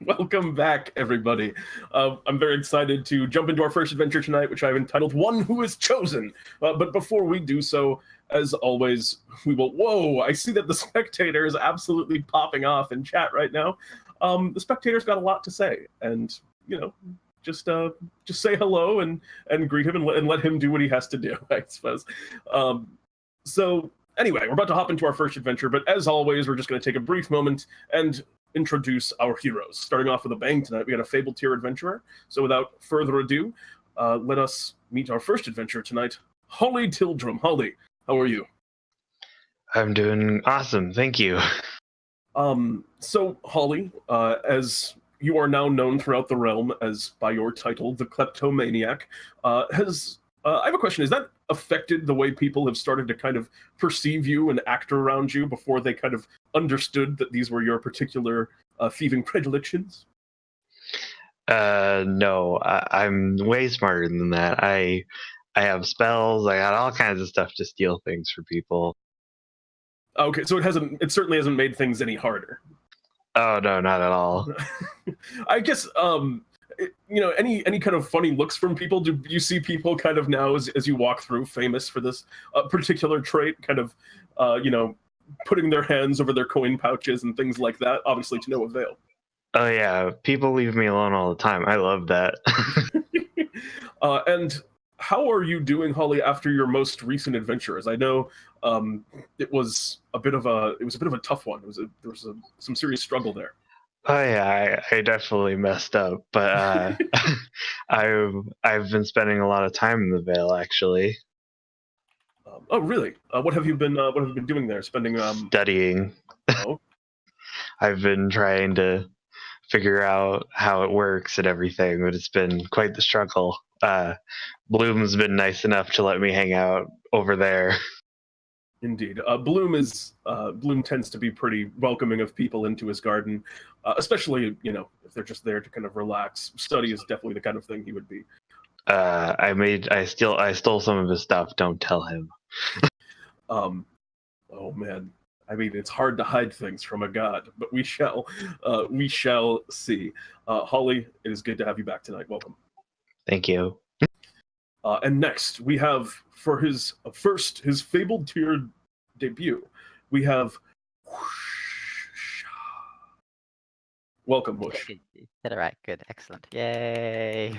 Welcome back, everybody. I'm very excited to jump into our first adventure tonight, which I've entitled One Who Is Chosen. But before we do so, as always, we will... Whoa, I see that the spectator is absolutely popping off in chat right now. The spectator's got a lot to say, and, you know, just say hello and greet him and let him do what he has to do, I suppose. So, anyway, we're about to hop into our first adventure, but as always, we're just going to take a brief moment and introduce our heroes. Starting off with a bang tonight, we got a Fabled Tier Adventurer. So without further ado, let us meet our first adventurer tonight, Holly Tildrum. Holly, how are you? I'm doing awesome, thank you. So Holly, as you are now known throughout the realm as by your title, the Kleptomaniac, I have a question. Has that affected the way people have started to kind of perceive you and act around you before they kind of understood that these were your particular thieving predilections? No, I'm way smarter than that. I have spells. I got all kinds of stuff to steal things for people. Okay, so it certainly hasn't made things any harder. Oh no, not at all. I guess you know, any kind of funny looks from people? Do you see people kind of now as you walk through famous for this particular trait, kind of you know, putting their hands over their coin pouches and things like that, obviously to no avail? Oh yeah, people leave me alone all the time. I love that. And how are you doing, Holly, after your most recent adventure? As I know, it was a bit of a tough one. There was some serious struggle there. Oh yeah, I definitely messed up, but I've been spending a lot of time in the Vale actually. Oh really? What have you been doing there? Spending studying. Oh. I've been trying to figure out how it works and everything, but it's been quite the struggle. Bloom's been nice enough to let me hang out over there. Indeed. Bloom tends to be pretty welcoming of people into his garden, especially, you know, if they're just there to kind of relax. Study is definitely the kind of thing he would be. I stole some of his stuff. Don't tell him. Oh man. I mean, it's hard to hide things from a god, but we shall see. Holly, it is good to have you back tonight. Welcome. Thank you. And next, we have, for his Fabled Tier debut, we have Woosh. Welcome, Woosh. All right, good, excellent. Yay.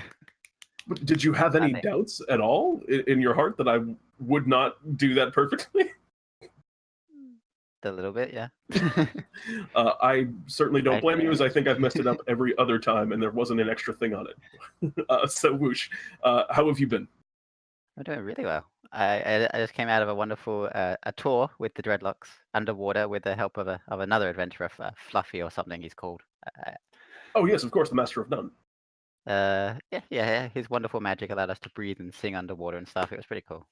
Did you have any doubts at all in your heart that I would not do that perfectly? A little bit, yeah. I certainly don't blame you, as I think I've messed it up every other time, and there wasn't an extra thing on it. So, Woosh, how have you been? I'm doing really well. I just came out of a wonderful a tour with the Dreadlocks underwater with the help of another adventurer, Fluffy or something he's called. Oh yes, of course, the Master of None. Yeah. His wonderful magic allowed us to breathe and sing underwater and stuff. It was pretty cool.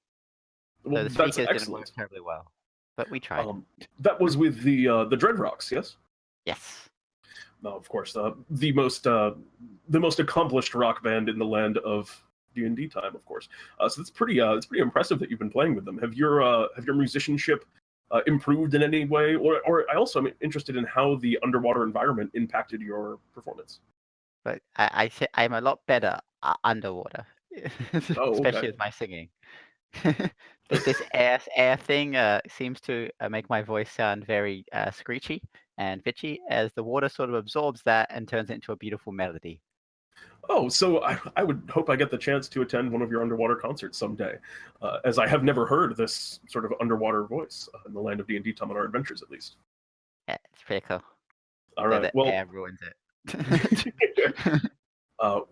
Well, so the that's speakers excellent. didn't work terribly well, but we tried. That was with the Dreadrocks, yes? Yes. No, of course. The most accomplished rock band in the land of DnDTime, of course. So it's pretty impressive that you've been playing with them. Have your musicianship improved in any way, or I also am interested in how the underwater environment impacted your performance. But I'm a lot better underwater, especially with my singing. This air thing seems to make my voice sound very screechy and bitchy, as the water sort of absorbs that and turns it into a beautiful melody. Oh, so I would hope I get the chance to attend one of your underwater concerts someday, as I have never heard this sort of underwater voice in the land of DnDTime on our adventures, at least. Yeah, it's pretty cool. All right, well, air ruins it.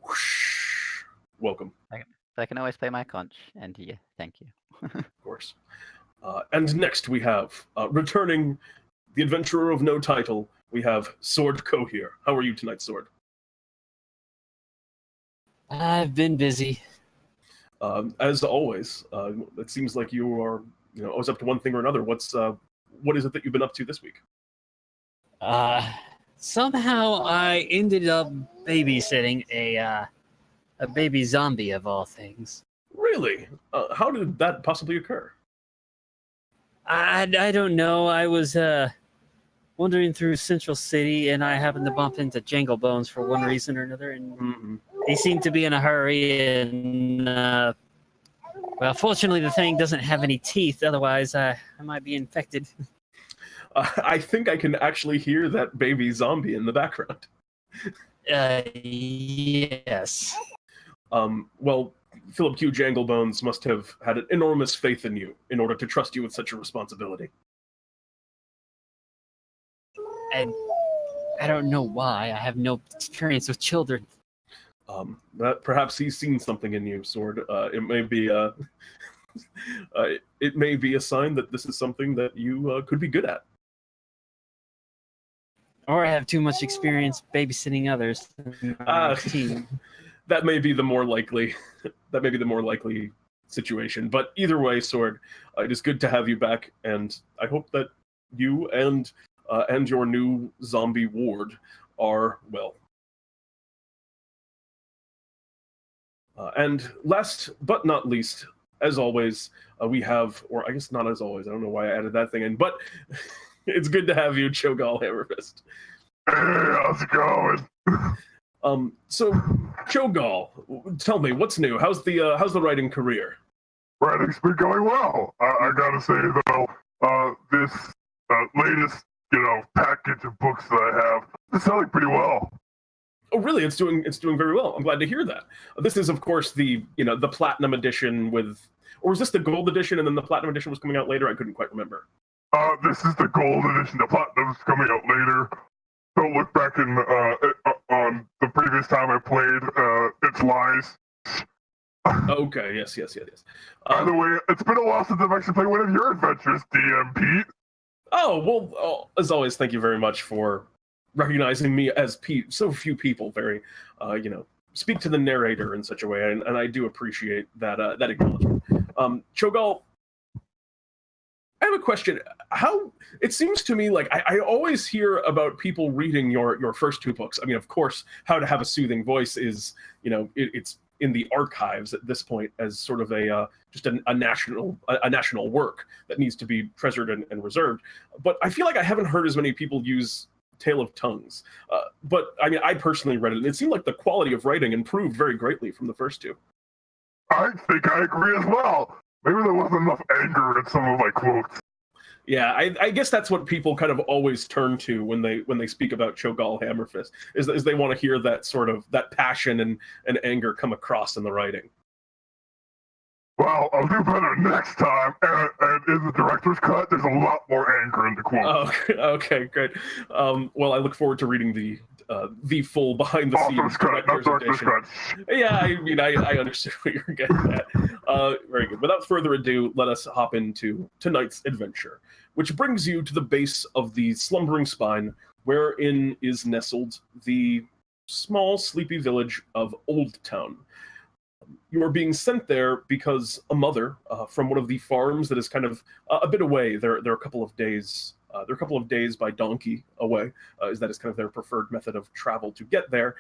Whoosh. Welcome. I can always play my conch, and yeah, thank you. Of course. And next we have, returning the adventurer of no title, we have Sword Coheir. How are you tonight, Sword? I've been busy. As always, it seems like you are, you know, always up to one thing or another. What is it that you've been up to this week? Somehow I ended up babysitting a baby zombie of all things. Really? How did that possibly occur? I don't know. I was wandering through Central City, and I happened to bump into Jangle Bones for one reason or another, and they seem to be in a hurry, and well, fortunately the thing doesn't have any teeth, otherwise I might be infected. I think I can actually hear that baby zombie in the background. Yes. Well, Philip Q. Janglebones must have had an enormous faith in you in order to trust you with such a responsibility. And I don't know why. I have no experience with children. That perhaps he's seen something in you, Sword. It may be it may be a sign that this is something that you could be good at. Or I have too much experience babysitting others. Team. That may be the more likely. That may be the more likely situation. But either way, Sword, it is good to have you back, and I hope that you and your new zombie ward are well. And last but not least, as always, we have, or I guess not as always. I don't know why I added that thing in, but it's good to have you, ChoGal Hammerfist. Hey, how's it going? So, ChoGal, tell me, what's new? How's the writing career? Writing's been going well. I gotta say though, this latest, package of books that I have is selling pretty well. Oh, really? It's doing very well. I'm glad to hear that. This is, of course, the platinum edition with, or was this the gold edition and then the platinum edition was coming out later? I couldn't quite remember. This is the gold edition. The platinum's coming out later. Don't look back on the previous time I played. It's lies. Okay. Yes. By the way, it's been a while since I've actually played one of your adventures, DM Pete. Oh well. As always, thank you very much for recognizing me as Pete. So few people very, speak to the narrator in such a way, and I do appreciate that acknowledgement. ChoGal, I have a question. How it seems to me like I always hear about people reading your first two books. I mean, of course, How to Have a Soothing Voice is, it's in the archives at this point as sort of a national work that needs to be treasured and reserved. But I feel like I haven't heard as many people use Tale of Tongues. But I mean, I personally read it, and it seemed like the quality of writing improved very greatly from the first two. I think I agree as well. Maybe there wasn't enough anger in some of my quotes. Yeah, I guess that's what people kind of always turn to when they speak about ChoGal Hammerfist, is they want to hear that sort of that passion and anger come across in the writing. Well, I'll do better next time. And in the director's cut, there's a lot more anger in the quote. Oh, okay, great. Well, I look forward to reading the full behind the scenes director's edition. Yeah, I mean, I understand what you're getting at. Very good. Without further ado, let us hop into tonight's adventure, which brings you to the base of the Slumbering Spine, wherein is nestled the small, sleepy village of Oldetown. You are being sent there because a mother from one of the farms that is kind of a bit away. They're a couple of days. They're a couple of days by donkey away. That is kind of their preferred method of travel to get there.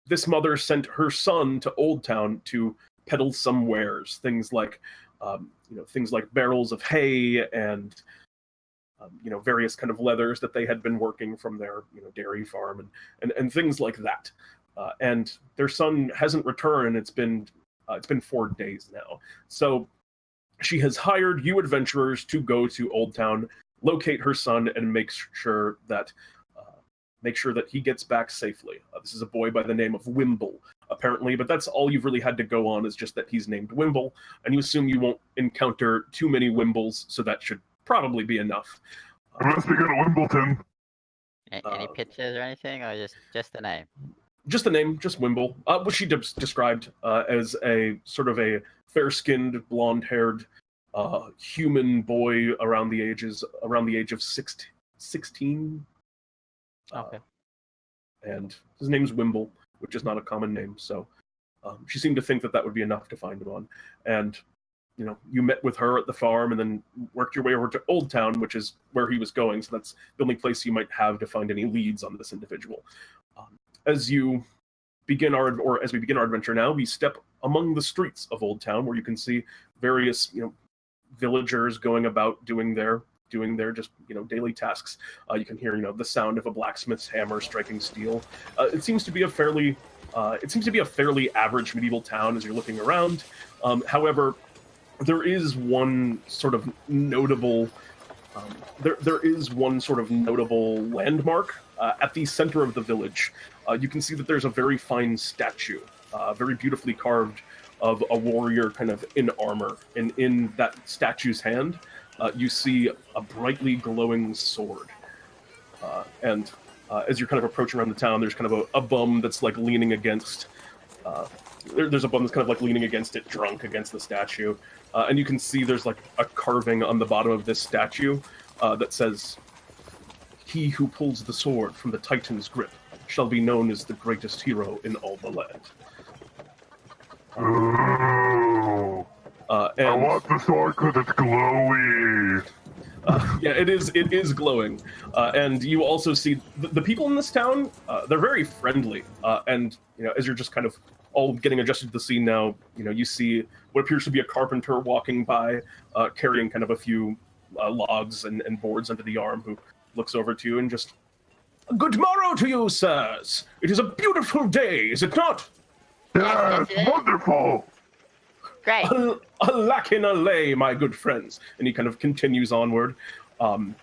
This mother sent her son to Oldetown to peddle some wares, things like barrels of hay and various kind of leathers that they had been working from their dairy farm and things like that. And their son hasn't returned. It's been 4 days now. So she has hired you adventurers to go to Oldetown, locate her son, and make sure that he gets back safely. This is a boy by the name of Wimble, apparently, but that's all you've really had to go on, is just that he's named Wimble, and you assume you won't encounter too many Wimbles, so that should probably be enough. Unless we go to Wimbledon. Any pictures or anything, or just the name? Just the name, just Wimble. What she described as a sort of a fair-skinned, blonde-haired human boy around the age of 16. Okay. And his name's Wimble, which is not a common name. So she seemed to think that would be enough to find him on. And you met with her at the farm, and then worked your way over to Oldetown, which is where he was going. So that's the only place you might have to find any leads on this individual. As we begin our adventure now, we step among the streets of Oldetown, where you can see various, villagers going about doing their doing their just daily tasks. You can hear the sound of a blacksmith's hammer striking steel. It seems to be a fairly average medieval town as you're looking around. However, there is one sort of notable landmark at the center of the village. You can see that there's a very fine statue, very beautifully carved, of a warrior kind of in armor. And in that statue's hand, you see a brightly glowing sword. And as you're kind of approaching around the town, there's kind of a bum that's like leaning against. There's a bum that's kind of like leaning against it, drunk against the statue. And you can see there's like a carving on the bottom of this statue that says, "He who pulls the sword from the Titan's grip shall be known as the greatest hero in all the land." Ooh. And, I want the sword because it's glowy. Yeah, it is glowing. And you also see the people in this town, they're very friendly. And as you're just kind of all getting adjusted to the scene now, you see what appears to be a carpenter walking by, carrying kind of a few logs and boards under the arm, who looks over to you and just, "Good morrow to you, sirs. It is a beautiful day, is it not?" Yes, wonderful. Great. Alack in a lay, my good friends. And he kind of continues onward. And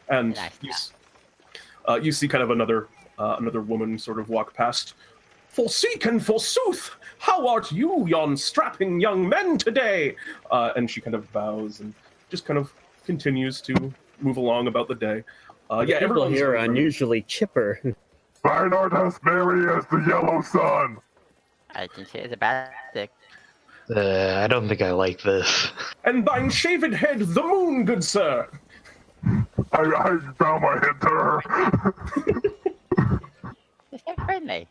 Nice. you see kind of another woman sort of walk past. "Forsooth and forsooth, how art you, yon strapping young men today?" And she kind of bows and just kind of continues to move along about the day. People here are unusually chipper. Thine art as merry as the yellow sun. I can say it's a bad stick. I don't think I like this. "And thine shaven head, the moon, good sir." I bow my head to her. It's so friendly.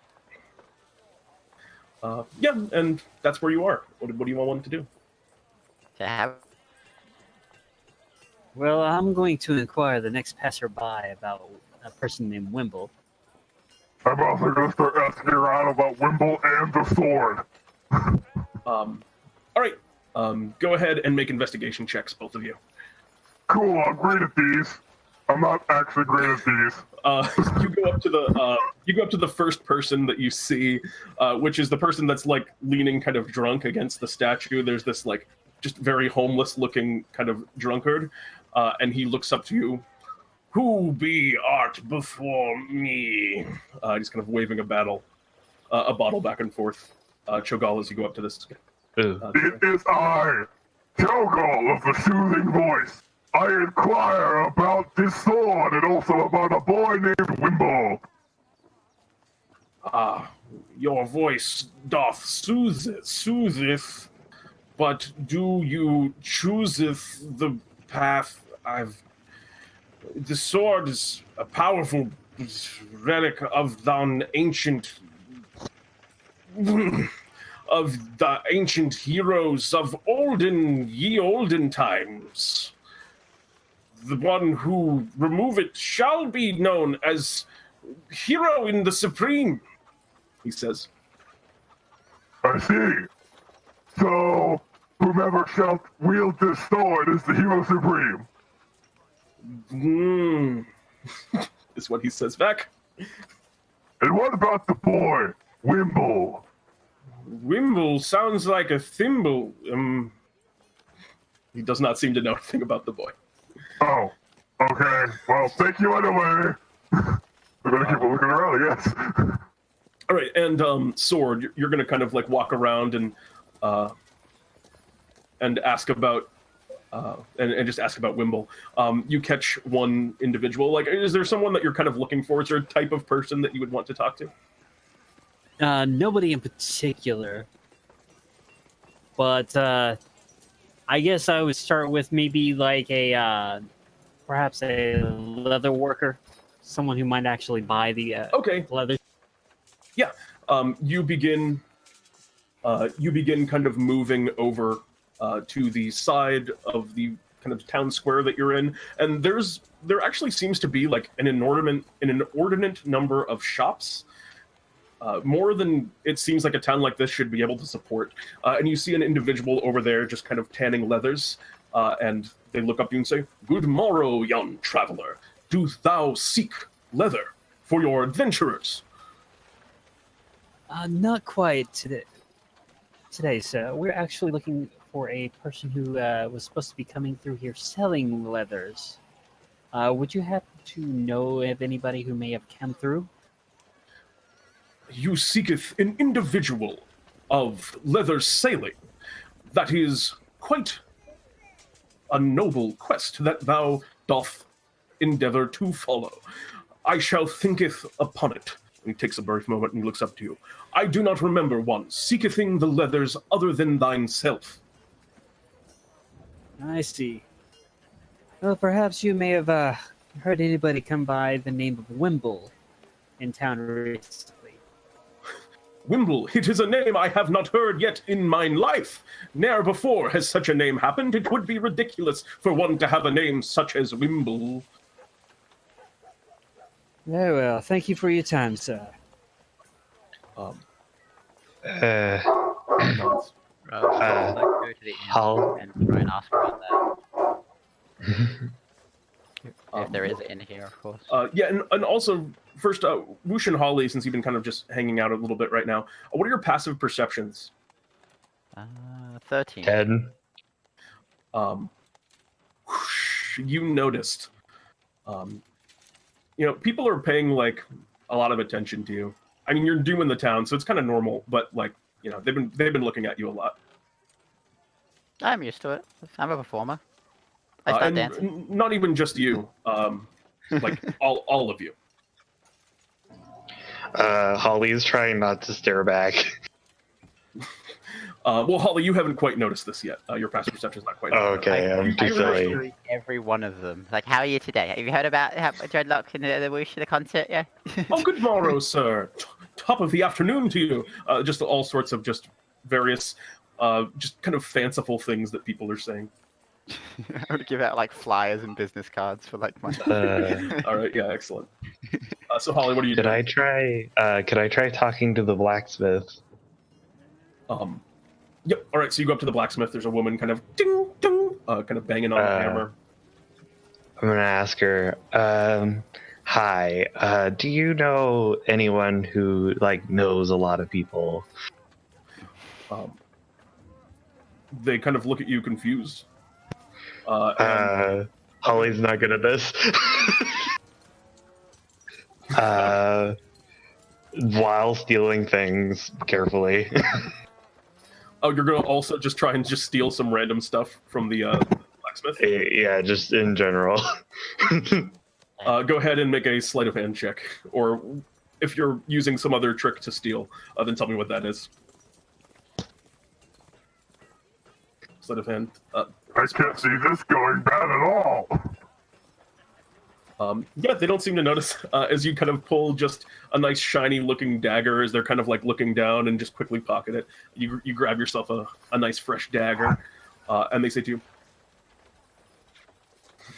Yeah, and that's where you are. What do you all want to do? To have Well, I'm going to inquire the next passerby about a person named Wimble. I'm also going to start asking around about Wimble and the sword. All right. Go ahead and make investigation checks, both of you. Cool, I'm great at these. I'm not actually great at these. You go up to the first person that you see, which is the person that's like leaning kind of drunk against the statue. There's this like just very homeless looking kind of drunkard, and he looks up to you. "Who be art before me?" He's kind of waving a bottle back and forth. ChoGal, as you go up to this. It is I, ChoGal of the soothing voice. I inquire about this sword and also about a boy named Wimble. Your voice doth sootheth, but do you chooseth the path The sword is a powerful relic of the ancient heroes of olden times. The one who remove it shall be known as hero in the supreme, he says. I see. So, whomever shall wield this sword is the hero supreme. Is what he says back. And what about the boy, Wimble? Wimble sounds like a thimble. He does not seem to know anything about the boy. Oh, okay. Well, thank you anyway. We're gonna keep looking around, I guess. All right, and Sword, you're gonna kind of like walk around and ask about and just ask about Wimble. You catch one individual. Like, is there someone that you're kind of looking for? Is there a type of person that you would want to talk to? Nobody in particular. But I guess I would start with maybe like perhaps a leather worker, someone who might actually buy the leather. Yeah. You begin kind of moving over to the side of the kind of town square that you're in, and there actually seems to be like an inordinate number of shops. More than it seems like a town like this should be able to support. And you see an individual over there just kind of tanning leathers. and they look up to you and say, "Good morrow, young traveler. Dost thou seek leather for your adventurers?" Not quite today, sir. We're actually looking for a person who was supposed to be coming through here selling leathers. Would you happen to know of anybody who may have come through? "You seeketh an individual of leather sailing. That is quite a noble quest that thou doth endeavor to follow. I shall thinketh upon it." He takes a brief moment and looks up to you. "I do not remember one seekething the leathers other than thyself." I see. Well, perhaps you may have heard anybody come by the name of Wimble in town recently. "Wimble, it is a name I have not heard yet in mine life. Ne'er before has such a name happened. It would be ridiculous for one to have a name such as Wimble." Very well. Thank you for your time, sir. Go to the inn and try and ask around there. If there is an inn here, of course. And also, first, Woosh and Holly, since you've been kind of just hanging out a little bit right now, what are your passive perceptions? 13. 10. You noticed, people are paying like a lot of attention to you. I mean, you're new in the town, so it's kind of normal, but like, they've been looking at you a lot. I'm used to it. I'm a performer. I start dancing. Not even just you, like all of you. Holly's trying not to stare back. Well, Holly, you haven't quite noticed this yet. Your passive perception is not quite. Okay, I'm too silly. Every one of them. Like, how are you today? Have you heard about Dreadlock and the Woosh, the concert? Yeah. "Oh, good morrow, sir. Top of the afternoon to you." Just all sorts of just various, just kind of fanciful things that people are saying. I would give out like flyers and business cards for like my. All right, yeah, excellent. So Holly, what are you doing? Could I try talking to the blacksmith? Yep. All right, so you go up to the blacksmith. There's a woman kind of ding ding, kind of banging on a hammer. I'm gonna ask her. Hi. Do you know anyone who knows a lot of people? They kind of look at you confused. Holly's not good at this. While stealing things carefully. Oh, you're gonna also just try and just steal some random stuff from the blacksmith? Yeah, just in general. Go ahead and make a sleight of hand check, or if you're using some other trick to steal, then tell me what that is. Sleight of hand. I can't see this going bad at all. Yeah, they don't seem to notice as you kind of pull just a nice shiny looking dagger as they're kind of like looking down and just quickly pocket it. You grab yourself a nice fresh dagger, and they say to you,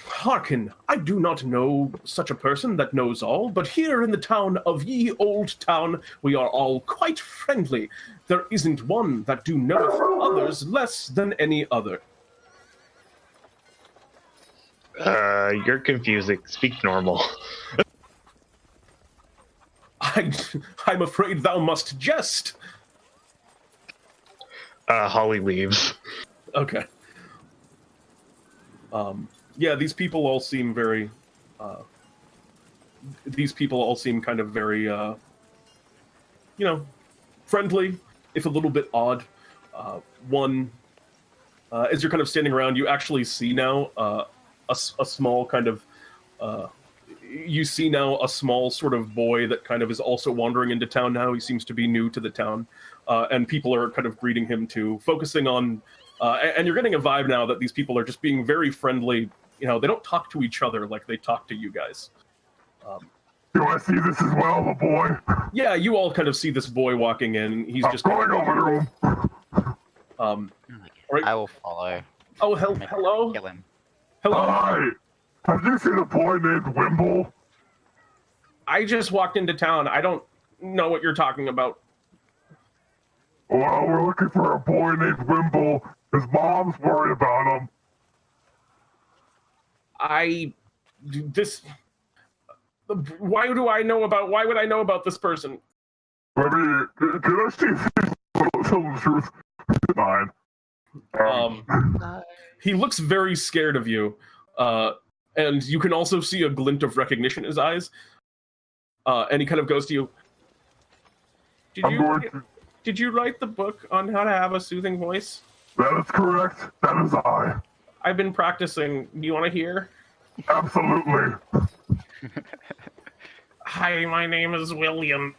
"Hearken, I do not know such a person that knows all, but here in the town of ye Oldetown we are all quite friendly. There isn't one that do knoweth others less than any other." You're confusing. Speak normal. I'm afraid thou must jest. Holly leaves. Okay. Yeah, these people all seem very. These people all seem kind of very, friendly, if a little bit odd. As you're kind of standing around, you actually see now a small kind of. You see now a small sort of boy that kind of is also wandering into town now. He seems to be new to the town, and people are kind of greeting him too, focusing on. And you're getting a vibe now that these people are just being very friendly. They don't talk to each other like they talk to you guys. Do I see this as well, the boy? Yeah, you all kind of see this boy walking in. He's just going over to him. Right. I will follow. Oh, hello. Kill him. Hello. Hi. Have you seen a boy named Wimble? I just walked into town. I don't know what you're talking about. Well, we're looking for a boy named Wimble. His mom's worried about him. Why would I know about this person? Maybe, can I see if he's telling the truth? Fine. He looks very scared of you, and you can also see a glint of recognition in his eyes. And he kind of goes to you. Did you write the book on how to have a soothing voice? That is correct. That is I. I've been practicing. Do you want to hear? Absolutely. Hi, my name is William.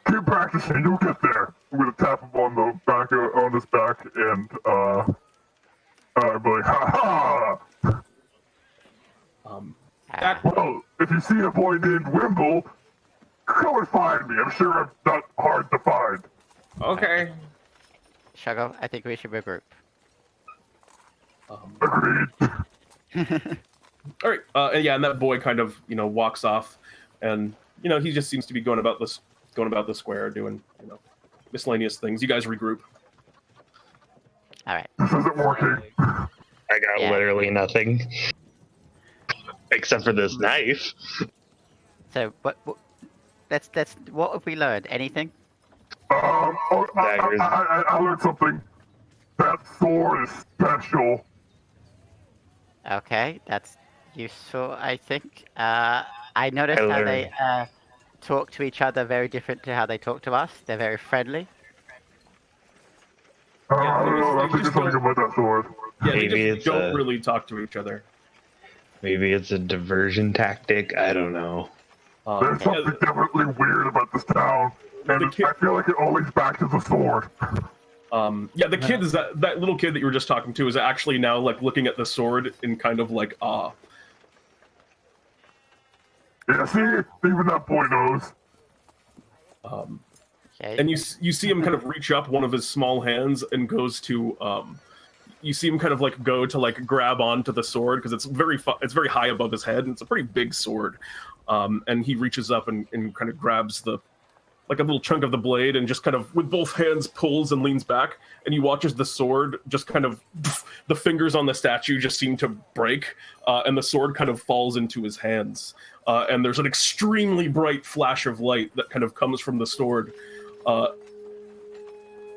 Keep practicing. You'll get there. I'm gonna tap him on the back on his back, and I'm like, ha ha. Well, if you see a boy named Wimble, come and find me. I'm sure I'm not hard to find. Okay. ChoGal, I think we should regroup. Agreed. All right. And that boy kind of, walks off, and he just seems to be going about the square, doing miscellaneous things. You guys regroup. All right. This isn't working. I got literally nothing except for this knife. So what have we learned? Anything? I learned something. That sword is special. Okay, that's useful, I think. I noticed how they talk to each other very different to how they talk to us. They're very friendly. I don't know. I think there's something about that sword. Yeah, maybe they don't really talk to each other. Maybe it's a diversion tactic. I don't know. There's something definitely weird about this town, and I feel like it always back to the sword. The kid is that little kid that you were just talking to is actually now looking at the sword in kind of awe. Yeah, see, even that boy knows. Okay. And you see him kind of reach up one of his small hands and goes to you see him kind of go to grab onto the sword because it's very high above his head and it's a pretty big sword. And he reaches up and kind of grabs a little chunk of the blade and just kind of with both hands pulls and leans back, and you watch as the sword just kind of the fingers on the statue just seem to break, and the sword kind of falls into his hands. And there's an extremely bright flash of light that kind of comes from the sword.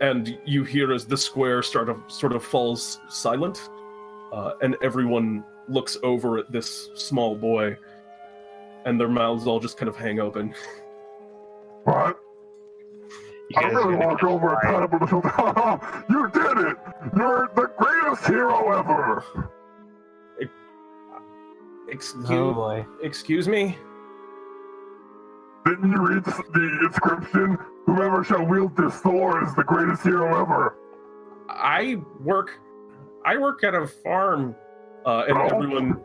And you hear as the square sort of falls silent, and everyone looks over at this small boy, and their mouths all just kind of hang open. What? I'm gonna walk over and pat him on the shoulder. You did it! You're the greatest hero ever! Excuse me? Didn't you read the inscription? Whoever shall wield this sword is the greatest hero ever. I work at a farm, and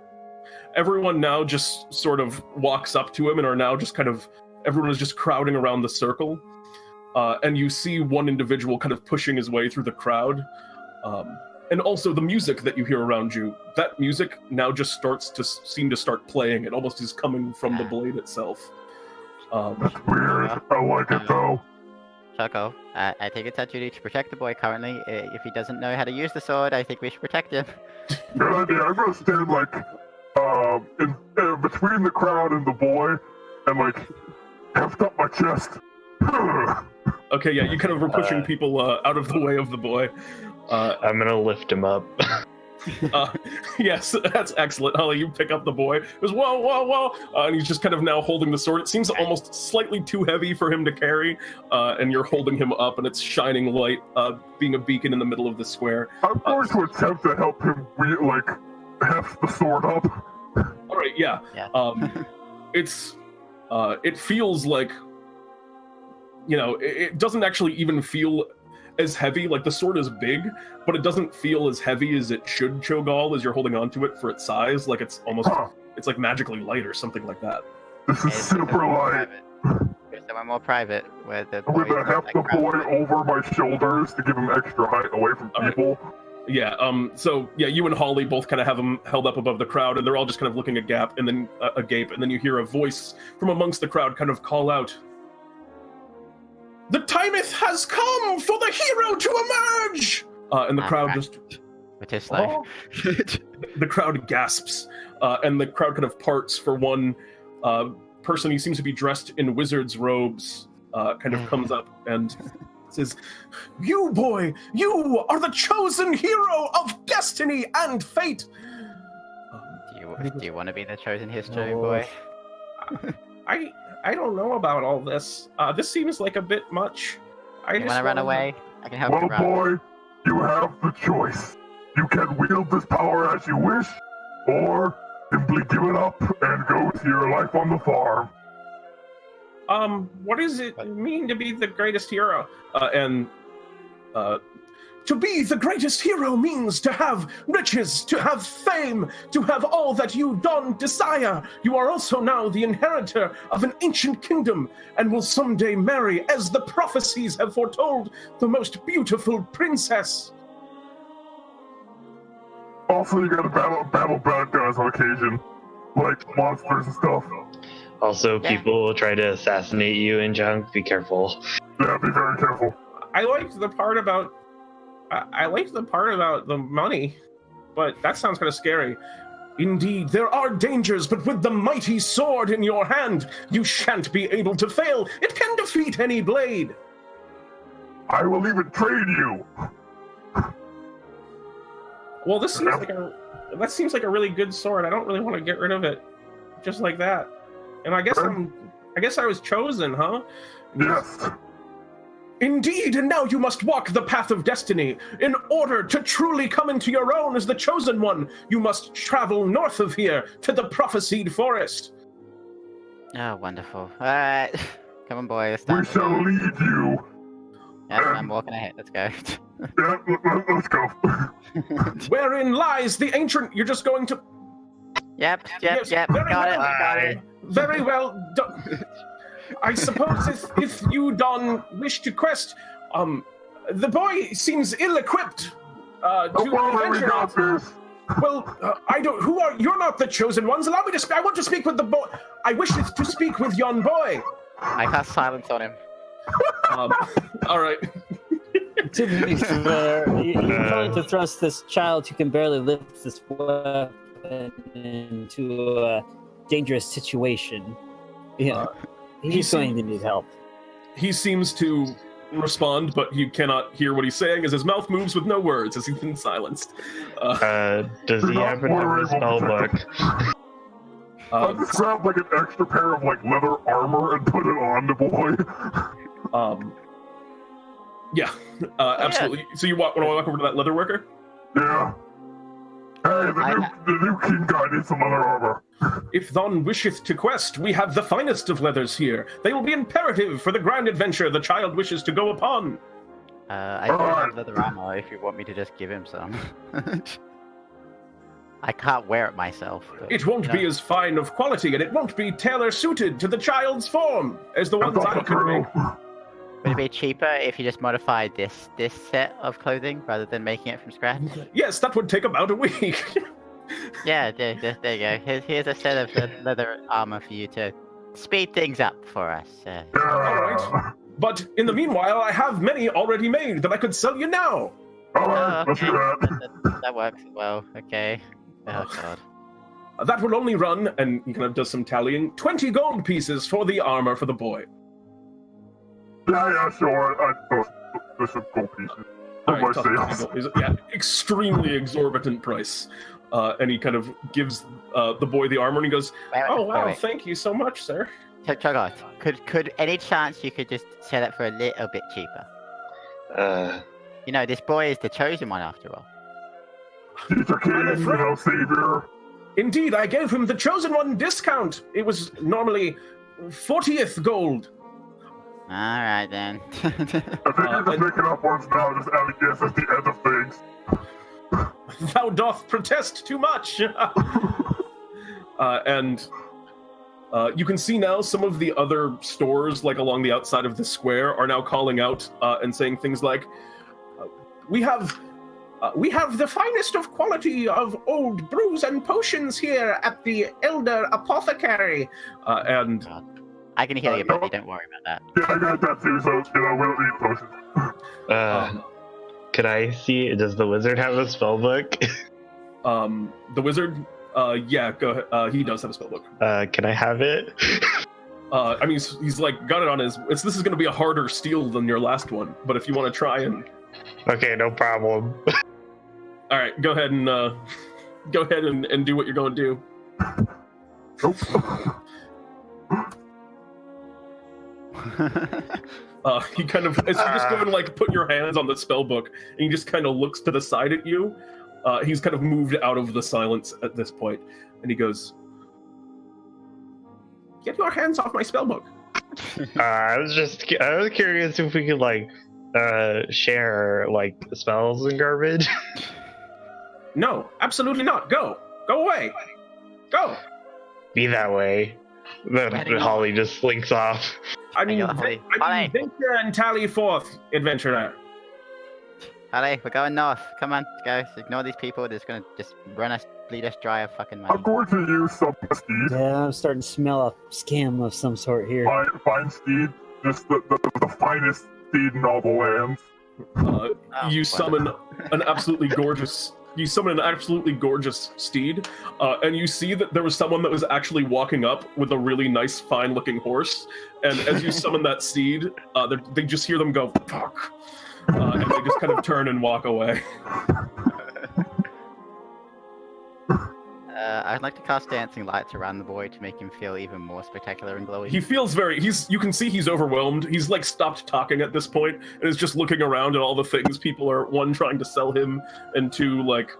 everyone now just sort of walks up to him and are now just kind of, everyone is just crowding around the circle. And you see one individual kind of pushing his way through the crowd. And also the music that you hear around you, that music now just starts to seem to start playing. It almost is coming from the blade itself. That's weird. I like it though. ChoGal, I think it's our duty to protect the boy currently. If he doesn't know how to use the sword, I think we should protect him. Good idea. I'm gonna stand in between the crowd and the boy and heft up my chest. Okay, yeah, you kind of were pushing people out of the way of the boy. I'm gonna lift him up. Yes, that's excellent. Holly, you pick up the boy. He goes, whoa, whoa, whoa. And he's just kind of now holding the sword. It seems almost slightly too heavy for him to carry. And you're holding him up, and it's shining light, being a beacon in the middle of the square. I'm going to attempt to help him, heft the sword up. All right, yeah. It feels like, it doesn't actually even feel as heavy. The sword is big, but it doesn't feel as heavy as it should, ChoGal, as you're holding onto it for its size. It's almost, it's magically light or something like that. This is super light. There's somewhere more private where the I'm gonna heft the boy over my shoulders to give him extra height away from people. Yeah, so you and Holly both kind of have him held up above the crowd, and they're all just kind of looking agape, and then you hear a voice from amongst the crowd kind of call out, "The timeth has come for the hero to emerge!" And the crowd just... It is slow. The crowd gasps, and the crowd kind of parts for one person who seems to be dressed in wizard's robes, kind of comes up and says, "You, boy, you are the chosen hero of destiny and fate." Do you want to be the chosen history boy? I don't know about all this. This seems like a bit much. You want to run away? I can help you run. Well, boy, you have the choice. You can wield this power as you wish, or simply give it up and go to your life on the farm. What does it mean to be the greatest hero? To be the greatest hero means to have riches, to have fame, to have all that you don't desire. You are also now the inheritor of an ancient kingdom and will someday marry, as the prophecies have foretold, the most beautiful princess. Also, you gotta battle bad guys on occasion, like monsters and stuff. Also, people will try to assassinate you in junk. Be careful. Yeah, be very careful. I liked the part about the money, but that sounds kind of scary. Indeed, there are dangers, but with the mighty sword in your hand, you shan't be able to fail. It can defeat any blade. I will even trade you. Well, that seems like a really good sword. I don't really want to get rid of it, just like that. And I guess I was chosen, huh? Yes. Indeed, and now you must walk the path of destiny. In order to truly come into your own as the chosen one, you must travel north of here to the prophesied forest. Oh, wonderful. Alright. Come on, boy. We shall lead you. Yes, I'm walking ahead. Let's go. Yeah, let's go. Wherein lies the ancient... You're just going to... Yep. Yes, Got it. Very well done. I suppose if you wish to quest, the boy seems ill-equipped to adventure. Well, I don't. Who are you're not the chosen ones? Allow me to speak. I want to speak with the boy. I wish to speak with yon boy. I cast silence on him. All right. To be fair, you're trying to thrust this child who can barely lift this weapon into a dangerous situation. Yeah. He's going to need help. He seems to respond, but you cannot hear what he's saying as his mouth moves with no words as he's been silenced. Does he happen to have a spell book? I'll just grab like an extra pair of like leather armor and put it on the boy. Yeah, absolutely. Yeah. So you want to walk over to that leather worker? Yeah. Hey, the new king guy needs some leather armor. If thon wisheth to quest, we have the finest of leathers here. They will be imperative for the grand adventure the child wishes to go upon. I don't have leather armor if you want me to just give him some. I can't wear it myself. But, it won't be as fine of quality, and it won't be tailor-suited to the child's form as the ones I could make. Would it be cheaper if you just modified this set of clothing rather than making it from scratch? Yes, that would take about a week. Yeah, there you go. Here's a set of leather armor for you to speed things up for us. All right. But in the meanwhile, I have many already made that I could sell you now. All right, let's do that. That works well. Okay. Oh, God. That will only run, and he kind of does some tallying, 20 gold pieces for the armor for the boy. Yeah, sure. There's some gold pieces. All right, yeah, extremely exorbitant price. And he kind of gives the boy the armor, and he goes, "Wait. Thank you so much, sir." ChoGal, could any chance you could just sell it for a little bit cheaper? You know, this boy is the chosen one after all. He's a king, savior. Indeed, I gave him the chosen one discount. It was normally 40th gold. All right, then. I think you're just making up words now, just adding yes at the end of things. Thou doth protest too much. And you can see now some of the other stores, like along the outside of the square, are now calling out and saying things like, we have the finest of quality of old brews and potions here at the Elder Apothecary. And I can heal you, buddy. Don't worry about that. Yeah, I got that too, so we don't need potions. Could I see? Does the wizard have a spell book? The wizard, yeah, go ahead. He does have a spell book. Can I have it? I mean, he's like got it on his. This is going to be a harder steal than your last one, but if you want to try and. Okay, no problem. All right, go ahead and do what you're going to do. Nope. He kind of, as you just go and like put your hands on the spell book, and he just kind of looks to the side at you. He's kind of moved out of the silence at this point, and he goes, "Get your hands off my spell book." I was curious if we could like share like spells and garbage. No, absolutely not. Go away. Go. Be that way. Then Holly just slinks off. I mean, venture and tally forth, adventurer. Holly, we're going north. Come on, guys. Ignore these people. They're just gonna just bleed us dry of fucking money. I'm going to use some steed. Yeah, I'm starting to smell a scam of some sort here. Fine steed. Just the finest steed in all the lands. You summon an absolutely gorgeous. You summon an absolutely gorgeous steed, and you see that there was someone that was actually walking up with a really nice, fine-looking horse. And as you summon that steed, they just hear them go "fuck," and they just kind of turn and walk away. I'd like to cast dancing lights around the boy to make him feel even more spectacular and glowy. He feels you can see he's overwhelmed. He's like stopped talking at this point and is just looking around at all the things people are, one, trying to sell him, and two, like,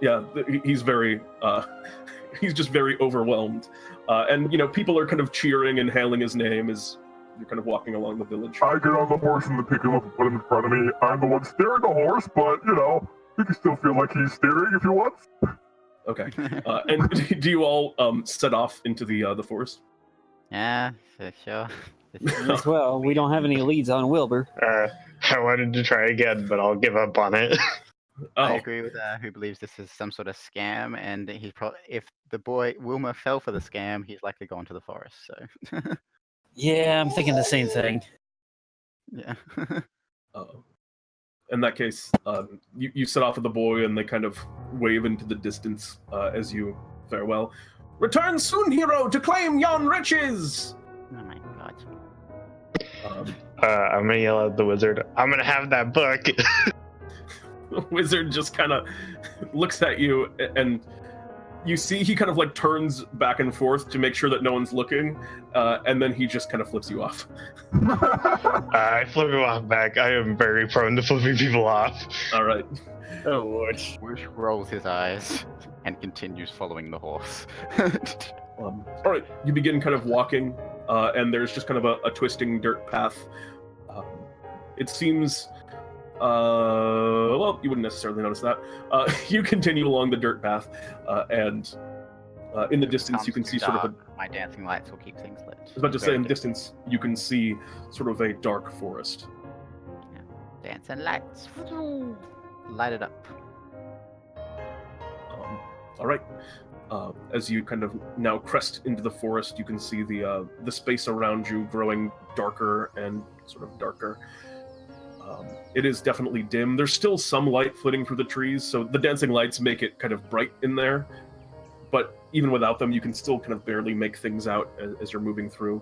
yeah, he's very, he's just very overwhelmed. And, people are kind of cheering and hailing his name as you're kind of walking along the village. I get on the horse and pick him up and put him in front of me. I'm the one steering the horse, but, he can still feel like he's steering if he wants. Okay. And do you all set off into the forest? Yeah, sure. As well, we don't have any leads on Wilbur. I wanted to try again, but I'll give up on it. I agree with who believes this is some sort of scam, and he's probably, if the boy Wilmer fell for the scam, he's likely gone to the forest. So. Yeah, I'm thinking the same thing. Yeah. In that case, you set off with the boy, and they kind of wave into the distance as you farewell. Return soon, hero, to claim yon riches! Oh my god. I'm gonna yell at the wizard, I'm gonna have that book! The wizard just kind of looks at you, and you see he kind of like turns back and forth to make sure that no one's looking, and then he just kind of flips you off. I flip him off back. I am very prone to flipping people off. All right. Oh lord. Woosh rolls his eyes and continues following the horse. All right, you begin kind of walking, and there's just kind of a twisting dirt path. It seems, well, you wouldn't necessarily notice that. You continue along the dirt path, and in the distance you can see sort of my dancing lights will keep things lit. I was about to say, in the distance you can see sort of a dark forest. Yeah. Dancing lights. Light it up. All right. As you kind of now crest into the forest, you can see the space around you growing darker and sort of darker. It is definitely dim. There's still some light flitting through the trees, so the dancing lights make it kind of bright in there. But even without them, you can still kind of barely make things out as you're moving through,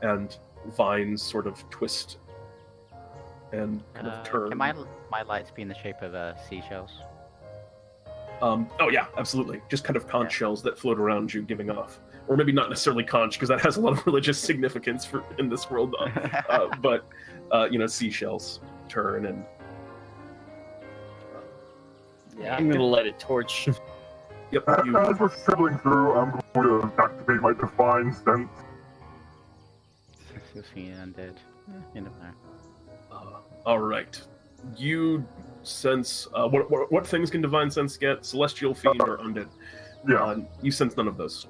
and vines sort of twist and kind of turn. Can my lights be in the shape of seashells? Oh yeah, absolutely. Just kind of conch shells that float around you, giving off, or maybe not necessarily conch, because that has a lot of religious significance in this world. But seashells turn and. Yeah, I'm gonna let it torch. Yep. As we're traveling through, I'm going to activate my Divine Sense. Undead. You never know. All right. You sense what things can Divine Sense get? Celestial, Fiend, or Undead? Yeah. You sense none of those.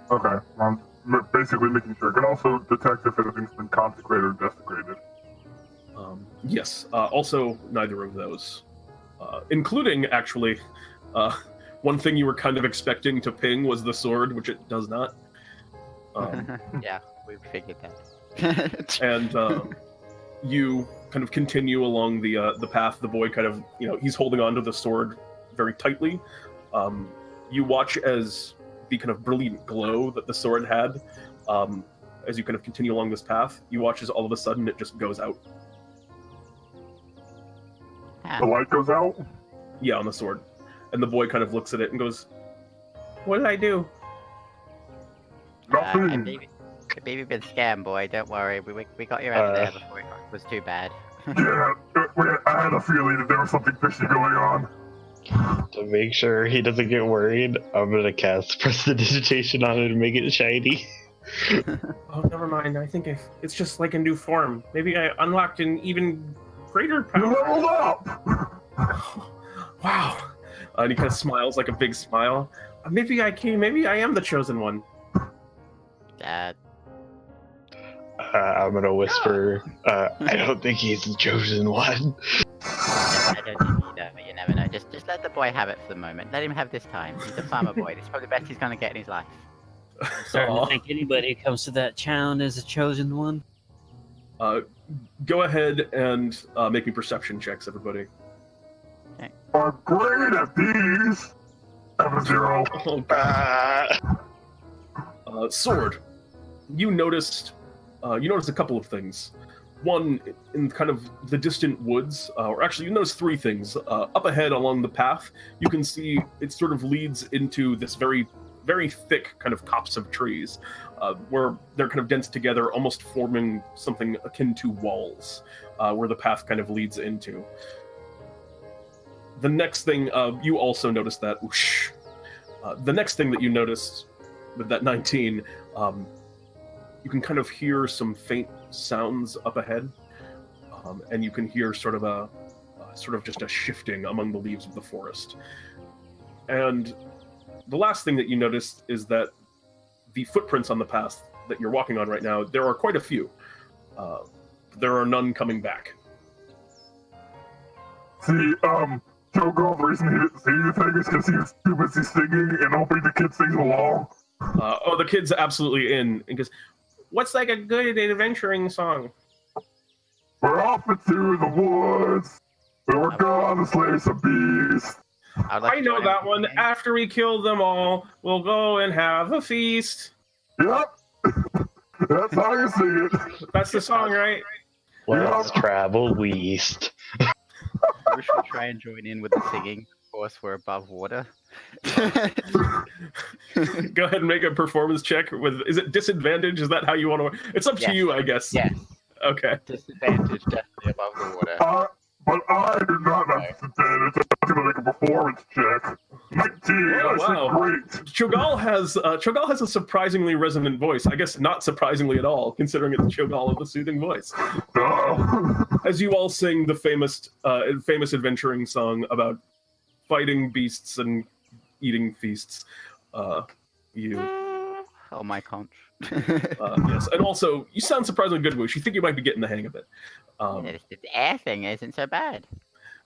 Okay. I'm basically making sure. I can also detect if anything's been consecrated or desecrated. Yes. Also, neither of those. Including, actually, one thing you were kind of expecting to ping was the sword, which it does not. Yeah, we figured that. And you kind of continue along the path. The boy kind of, he's holding onto the sword very tightly. You watch as the kind of brilliant glow that the sword had, as you kind of continue along this path, you watch as all of a sudden it just goes out. The light goes out? Yeah, on the sword. And the boy kind of looks at it and goes, "What did I do?" Nothing. Maybe been scammed, boy. Don't worry. We got you out of there before it was too bad. Yeah, I had a feeling that there was something fishy going on. To make sure he doesn't get worried, I'm gonna cast Prestidigitation on it and make it shiny. Oh, never mind. I think it's just like a new form. Maybe I unlocked an even greater power. You leveled up! Wow. And he kind of smiles like a big smile. Maybe I am the chosen one. Dad. I'm gonna whisper, I don't think he's the chosen one. I don't think either, but you never know. Just let the boy have it for the moment. Let him have this time. He's a farmer boy. This is probably the best he's gonna get in his life. I'm starting to think anybody who comes to that town is a chosen one. Go ahead and make me perception checks, everybody. Okay. I'm great at these! I have a 0. Sword. You noticed a couple of things. One, in kind of the distant woods, or actually you notice 3 things. Up ahead along the path, you can see it sort of leads into this very, very thick kind of copse of trees, where they're kind of dense together, almost forming something akin to walls, where the path kind of leads into. The next thing, you also notice that whoosh. The next thing that you noticed with that 19, you can kind of hear some faint sounds up ahead, and you can hear sort of just a shifting among the leaves of the forest. And the last thing that you notice is that the footprints on the path that you're walking on right now, there are quite a few. There are none coming back. See, ChoGal, the reason he didn't say anything is because he was too busy singing and hoping the kid sings along. The kid's absolutely in, and goes, "What's like a good adventuring song?" We're off into the woods, and we're going to slay some beasts. I know that one. After we kill them all, we'll go and have a feast. Yep. That's how you sing it. That's the song, right? Let's travel west. We should try and join in with the singing. Of course, we're above water. Go ahead and make a performance check with. Is it disadvantage? Is that how you want to? It's up to you, I guess. Yes. Okay. Disadvantage, definitely above the water. But I do not have disadvantage. I'm going to make a performance check. 19. Oh, I said great. ChoGal has a surprisingly resonant voice. I guess not surprisingly at all, considering it's ChoGal with a soothing voice. As you all sing the famous adventuring song about fighting beasts and eating feasts, you. Oh my conch. Yes, and also you sound surprisingly good, Woosh. You think you might be getting the hang of it. The air thing isn't so bad.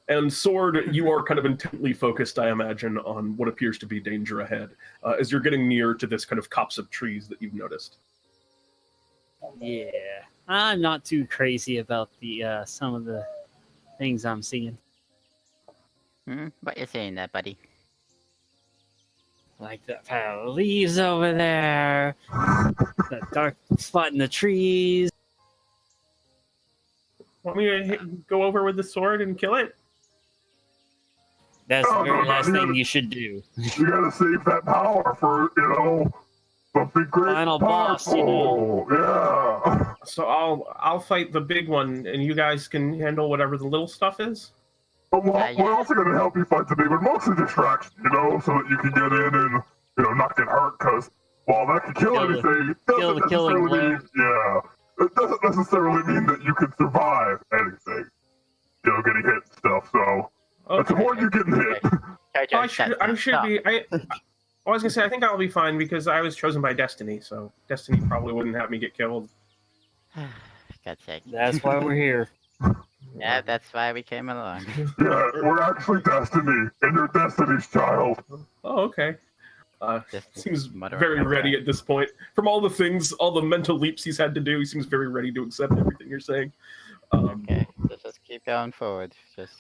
And Sword, you are kind of intently focused, I imagine, on what appears to be danger ahead, as you're getting near to this kind of copse of trees that you've noticed. Yeah, I'm not too crazy about the some of the things I'm seeing. What you saying there, buddy? Like that pile of leaves over there, that dark spot in the trees. Want me to go over with the sword and kill it? That's the very last thing you should do. You gotta save that power for, something great. Final boss, Yeah. So I'll fight the big one, and you guys can handle whatever the little stuff is? We're also gonna help you fight the big one, mostly distraction, so that you can get in and, not get hurt, because while that can kill anything, it doesn't necessarily mean that you can survive anything. Getting hit and stuff, so it's more you getting hit. I was gonna say, I think I'll be fine because I was chosen by Destiny, so Destiny probably wouldn't have me get killed. God's sake. That's why we're here. Yeah, that's why we came along. Yeah, we're actually Destiny, and you're Destiny's child. Oh, okay. Seems very ready at this point. From all the mental leaps he's had to do, he seems very ready to accept everything you're saying. Okay, just keep going forward.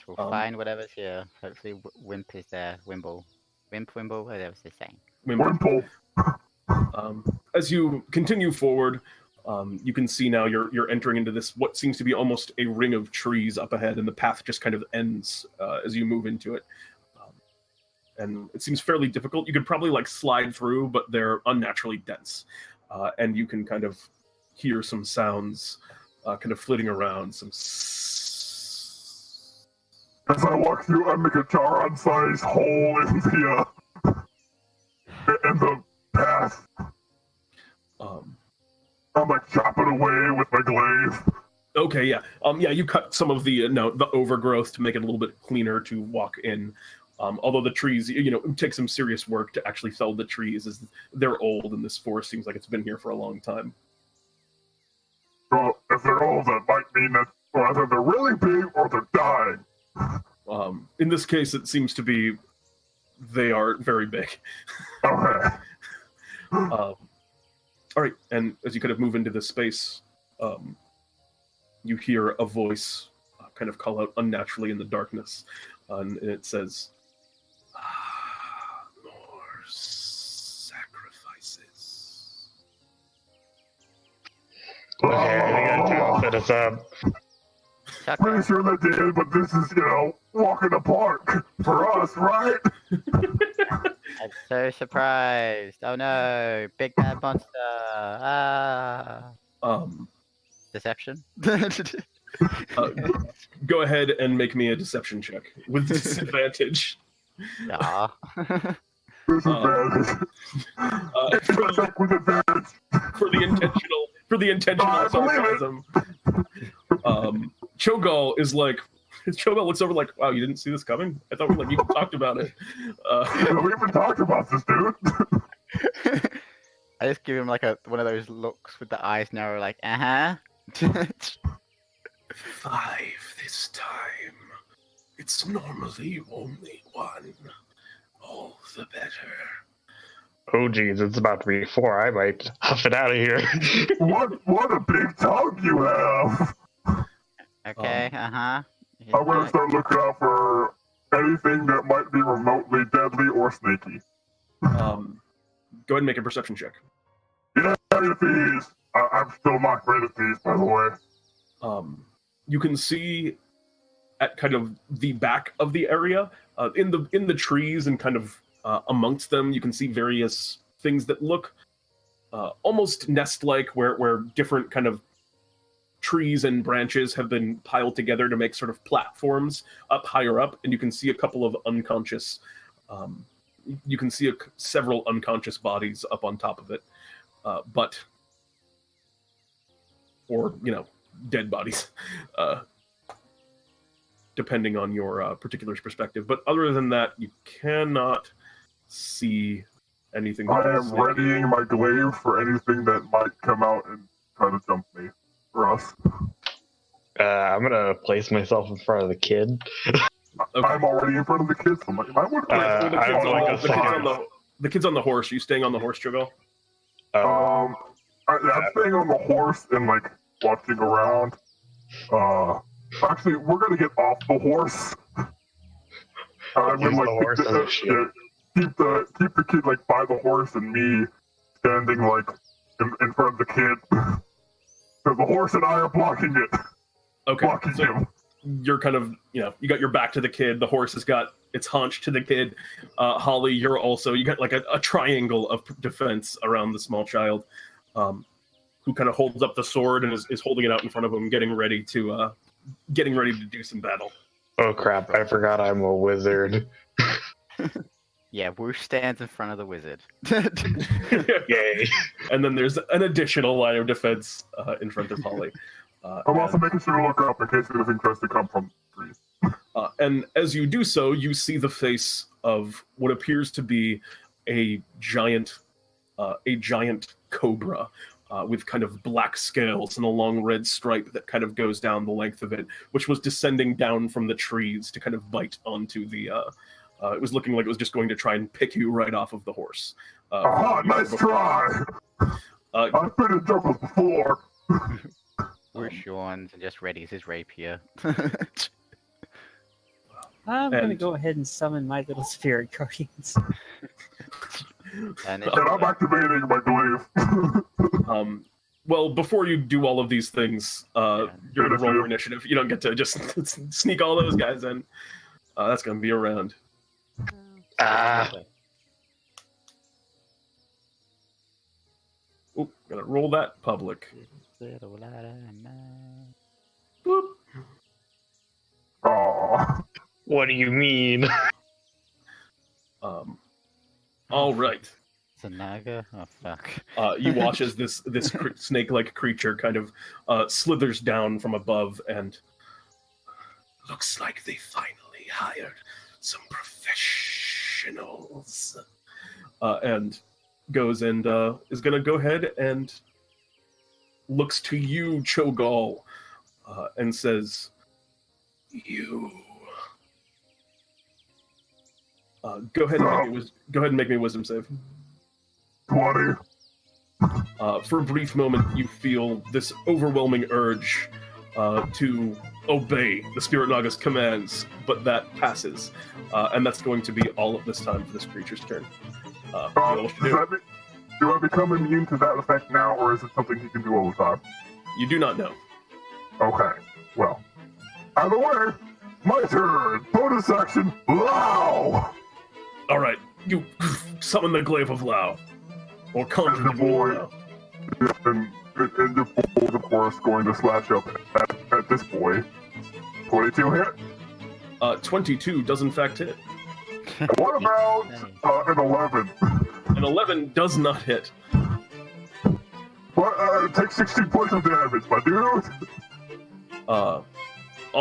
We'll find whatever's here. Hopefully, Wimp is there. Wimble, whatever's the saying. Wimble. As you continue forward, you can see now you're entering into this what seems to be almost a ring of trees up ahead, and the path just kind of ends as you move into it. And it seems fairly difficult. You could probably like slide through, but they're unnaturally dense, and you can kind of hear some sounds kind of flitting around. As I walk through, I make a Charon-sized hole in the path. I'm like chopping away with my glaive. Okay, yeah. You cut some of the overgrowth to make it a little bit cleaner to walk in. Although the trees, it takes some serious work to actually fell the trees, as they're old, and this forest seems like it's been here for a long time. Well, if they're old, that might mean that either they're really big or they're dying. In this case, it seems to be they are very big. Okay. All right, and as you kind of move into this space, you hear a voice kind of call out unnaturally in the darkness, and it says, more sacrifices. Okay, I think I just set us up. Pretty sure they did, but this is, walk in the park for us, right? I'm so surprised. Oh no, big bad monster. Deception? Go ahead and make me a deception check with disadvantage. Yeah. Disadvantage. For the intentional sarcasm. ChoGal is like, ChoGal looks over like, wow, you didn't see this coming? I thought you talked about it. We haven't talked about this, dude. I just give him like one of those looks with the eyes narrow, like, 5 this time. It's normally only 1. All the better. Oh geez, it's about to be 4. I might huff it out of here. What a big tongue you have. Okay, I'm gonna start looking out for anything that might be remotely deadly or sneaky. Go ahead and make a perception check. Yeah, these. I'm still not great at these, by the way. You can see at kind of the back of the area, in the trees and kind of amongst them, you can see various things that look almost nest-like, where different kind of trees and branches have been piled together to make sort of platforms up higher up, and you can see a couple of unconscious. You can see several unconscious bodies up on top of it, or dead bodies, depending on your particular perspective. But other than that, you cannot see anything. I am readying my glaive for anything that might come out and try to jump me. For us. I'm gonna place myself in front of the kid. Okay. I'm already in front of the kids. So the kid's on the horse. Are you staying on the horse, ChoGal? I'm staying on the horse and watching around. Actually, we're gonna get off the horse. I would keep the kid by the horse and me standing in front of the kid. So the horse and I are blocking it. Okay. Blocking him. You're kind of, you got your back to the kid. The horse has got its haunch to the kid. Holly, you got a triangle of defense around the small child, who kind of holds up the sword and is holding it out in front of him, getting ready to do some battle. Oh crap! I forgot I'm a wizard. Yeah, Woosh stands in front of the wizard. Yay! And then there's an additional line of defense in front of Holly. I'm also making sure to look up in case anything tries to come from trees. And as you do so, you see the face of what appears to be a giant cobra with kind of black scales and a long red stripe that kind of goes down the length of it, which was descending down from the trees to kind of bite onto the. It was looking like it was just going to try and pick you right off of the horse. Nice try! I've been in jungles before. All Woosh yawns and just readies his rapier. I'm going to go ahead and summon my little spirit guardians. And I'm activating my glaive. Well, before you do all of these things, you're going to roll for initiative. You don't get to just sneak all those guys in. That's going to be a round. Oop, gonna roll that public. Boop. Aww. What do you mean? All right. It's a naga? Oh, fuck. You watch as this snake-like creature kind of slithers down from above, and looks like they finally hired some professionals. And goes and is going to go ahead and looks to you, ChoGal, and says, "You." Go ahead and make me a wisdom save. 20. For a brief moment, you feel this overwhelming urge to obey the Spirit Naga's commands, but that passes, and that's going to be all of this time for this creature's turn. Do I become immune to that effect now, or is it something he can do all the time? You do not know. Okay, well, out of the way, my turn. Bonus action, Lao. All right, you summon the glaive of Lao, or conjure the boy. And the boy is, of course, going to slash up at this boy. 22 hit? 22 does in fact hit. What about an 11? An 11 does not hit. But it takes 16 points of damage, my dude. All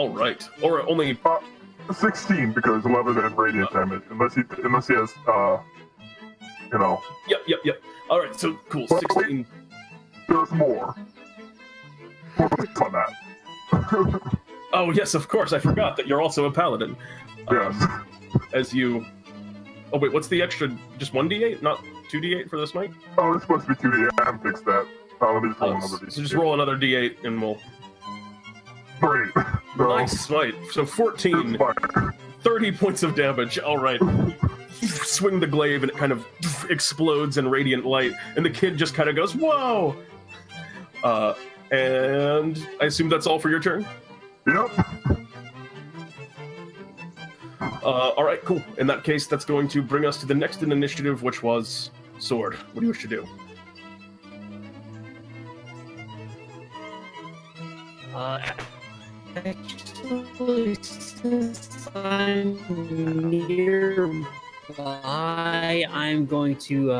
right, or only 16 because 11 and radiant damage, unless he has you know. Yep. All right, so cool. 16. There's more. On that. Oh yes, of course. I forgot that you're also a paladin. Yes. As you. Oh wait, what's the extra? Just 1d8, not 2d8 for the smite? Oh, it's supposed to be 2d8. I haven't fixed that. Let me just roll another d8. So just roll another d8 and we'll. 3. No. Nice smite. So 14. 30 points of damage. All right. You swing the glaive and it kind of explodes in radiant light, and the kid just kind of goes, "Whoa!" And I assume that's all for your turn? Yep. All right, cool. In that case, that's going to bring us to the next in initiative, which was Sword. What do you wish to do? Actually, since I'm nearby, I'm going to.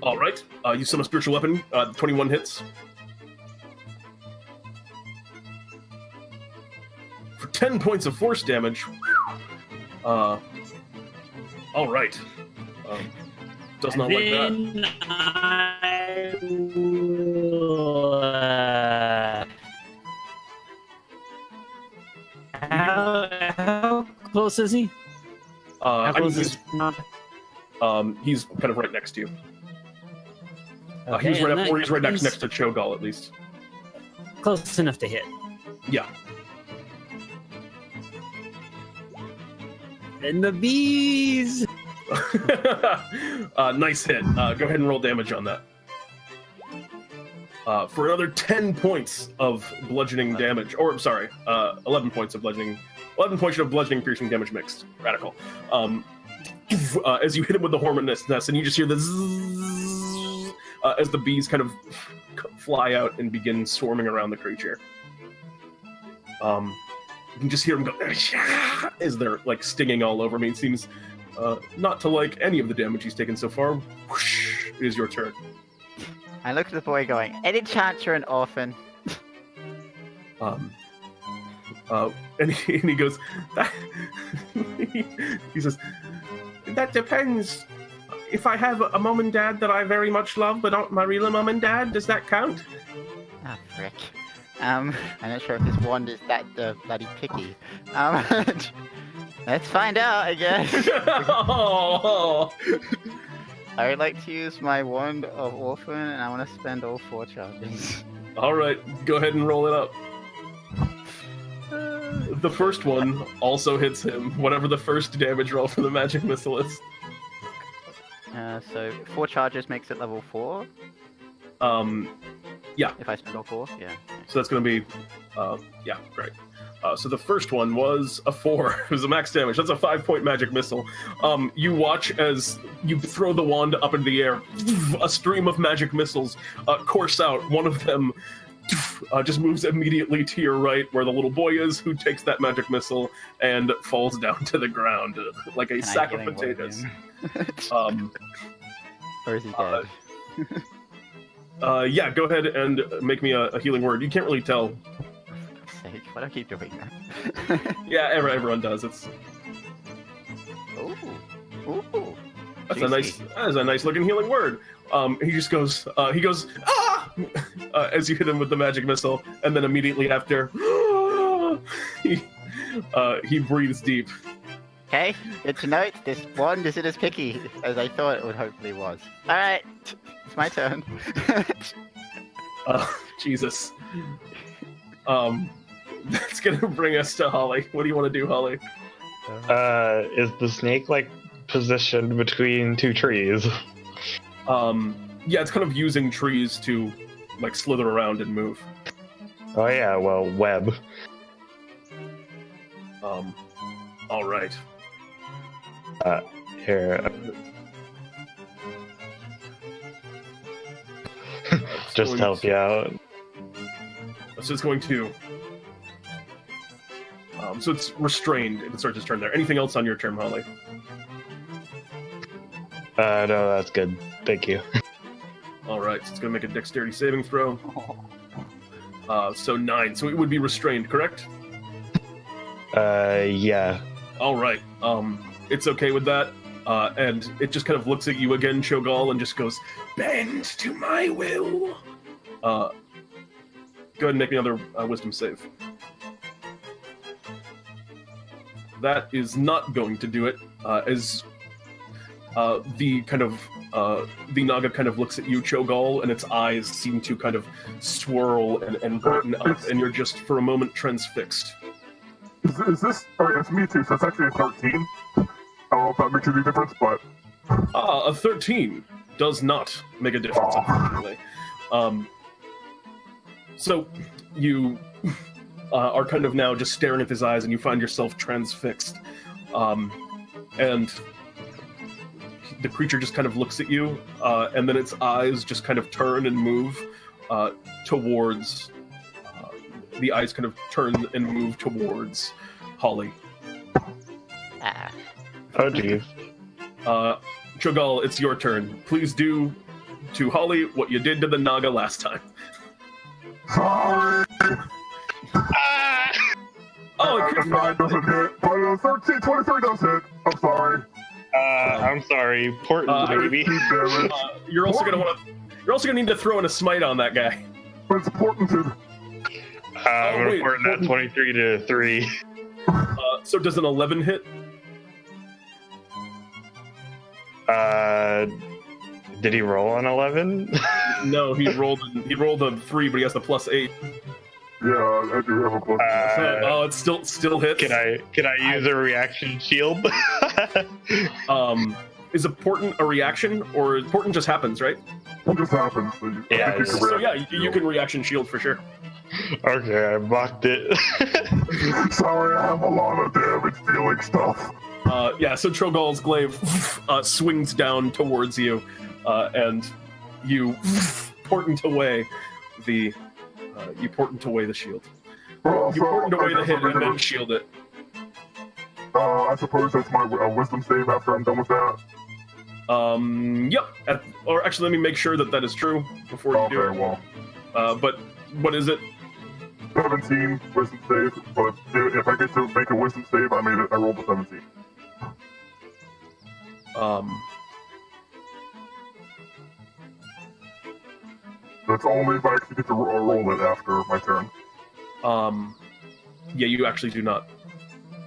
All right. You summon a spiritual weapon. 21 hits. For 10 points of force damage. All right. Does not like that. I will, how close is he? How close is he's kind of right next to you. Okay, he's right up, or he's right next to ChoGal at least. Close enough to hit. Yeah. And the bees! Nice hit. Go ahead and roll damage on that. For another 10 points of bludgeoning damage, or I'm sorry, 11 points of bludgeoning. 11 points of bludgeoning, piercing damage mixed. Radical. As you hit him with the hornet's nest, and you just hear the zzz, as the bees kind of fly out and begin swarming around the creature. You can just hear them go as they're like stinging all over me. It seems not to like any of the damage he's taken so far. Whoosh, it is your turn. I look at the boy going, "Any chance you're an orphan?" And he goes, he says, "That depends. If I have a mom and dad that I very much love, but not my real mom and dad, does that count?" Ah, frick. I'm not sure if this wand is that bloody picky. Let's find out, I guess. I would like to use my Wand of Orphan, and I want to spend all 4 charges. All right, go ahead and roll it up. The first one also hits him, whatever the first damage roll for the magic missile is. So 4 charges makes it level 4? Yeah. If I spend all 4? Yeah. So that's going to be, yeah, great. So the first one was a 4. It was a max damage. That's a 5-point magic missile. You watch as you throw the wand up into the air. A stream of magic missiles course out. One of them just moves immediately to your right, where the little boy is, who takes that magic missile and falls down to the ground like a sack of potatoes. Or is he dead? Yeah, go ahead and make me a healing word. You can't really tell. Why do I keep doing that? Yeah, everyone does. It's. Ooh. That's a nice looking healing word. He just goes. He goes ah! As you hit him with the magic missile, and then immediately after, he breathes deep. Okay, good to note. This wand isn't as picky as I thought it would hopefully was. All right, it's my turn. Jesus. That's gonna bring us to Holly. What do you want to do, Holly? Is the snake like positioned between 2 trees? Yeah, it's kind of using trees to like slither around and move. Oh yeah, well, web. All right. Here. Just to help you out. So it's going to. So it's restrained if it starts its turn there. Anything else on your turn, Holly? No, that's good. Thank you. All right, so it's going to make a dexterity saving throw. So 9. So it would be restrained, correct? Yeah. All right. It's okay with that. And it just kind of looks at you again, ChoGal, and just goes, "Bend to my will." Go ahead and make another wisdom save. That is not going to do it, as the kind of the Naga kind of looks at you, ChoGal, and its eyes seem to kind of swirl and brighten up, and you're just for a moment transfixed. Is this? Oh, it's me too. So it's actually a 13. I don't know if that makes any difference, but a 13 does not make a difference, unfortunately. So you are kind of now just staring at his eyes, and you find yourself transfixed. And the creature just kind of looks at you, and then its eyes just kind of turn and move towards. The eyes kind of turn and move towards Holly. Oh, geez. ChoGal, it's your turn. Please do to Holly what you did to the Naga last time. sorry. Oh, 9 doesn't hit, but 13, 23 does hit. I'm sorry. I'm sorry. Important, baby. You're also gonna need to throw in a smite on that guy. But it's important to. I'm reporting that 23 to 3. So does an 11 hit? Did he roll an 11? No, he rolled a 3, but he has the +8. Yeah, I do have a plus. Oh, it still hits. Can I use a reaction shield? Is important a reaction, or important just happens, right? It just happens. So yeah, you can reaction shield for sure. Okay, I blocked it. Sorry, I have a lot of damage dealing stuff. Yeah, so ChoGal's glaive swings down towards you, and you portent away the shield. You portent away the hit and then shield it. I suppose that's my wisdom save after I'm done with that. Yep. Or actually, let me make sure that is true before you do it. Well. But what is it? 17 wisdom save, but if I get to make a wisdom save, I rolled a 17. That's only if I actually get to roll it after my turn. Yeah, you actually do not.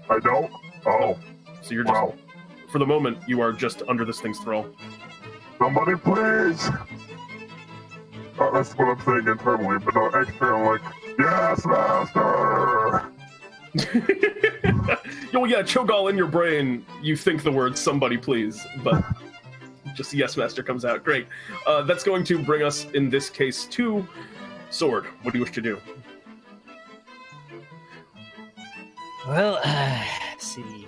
I don't? Oh. So you're just, for the moment, you are just under this thing's thrall. Somebody please! That's what I'm saying internally, but not externally, like, yes, master! Yo, yeah, ChoGal in your brain, you think the word somebody please, but just yes, master comes out. Great. That's going to bring us, in this case, to Sword. What do you wish to do? Well, let's see.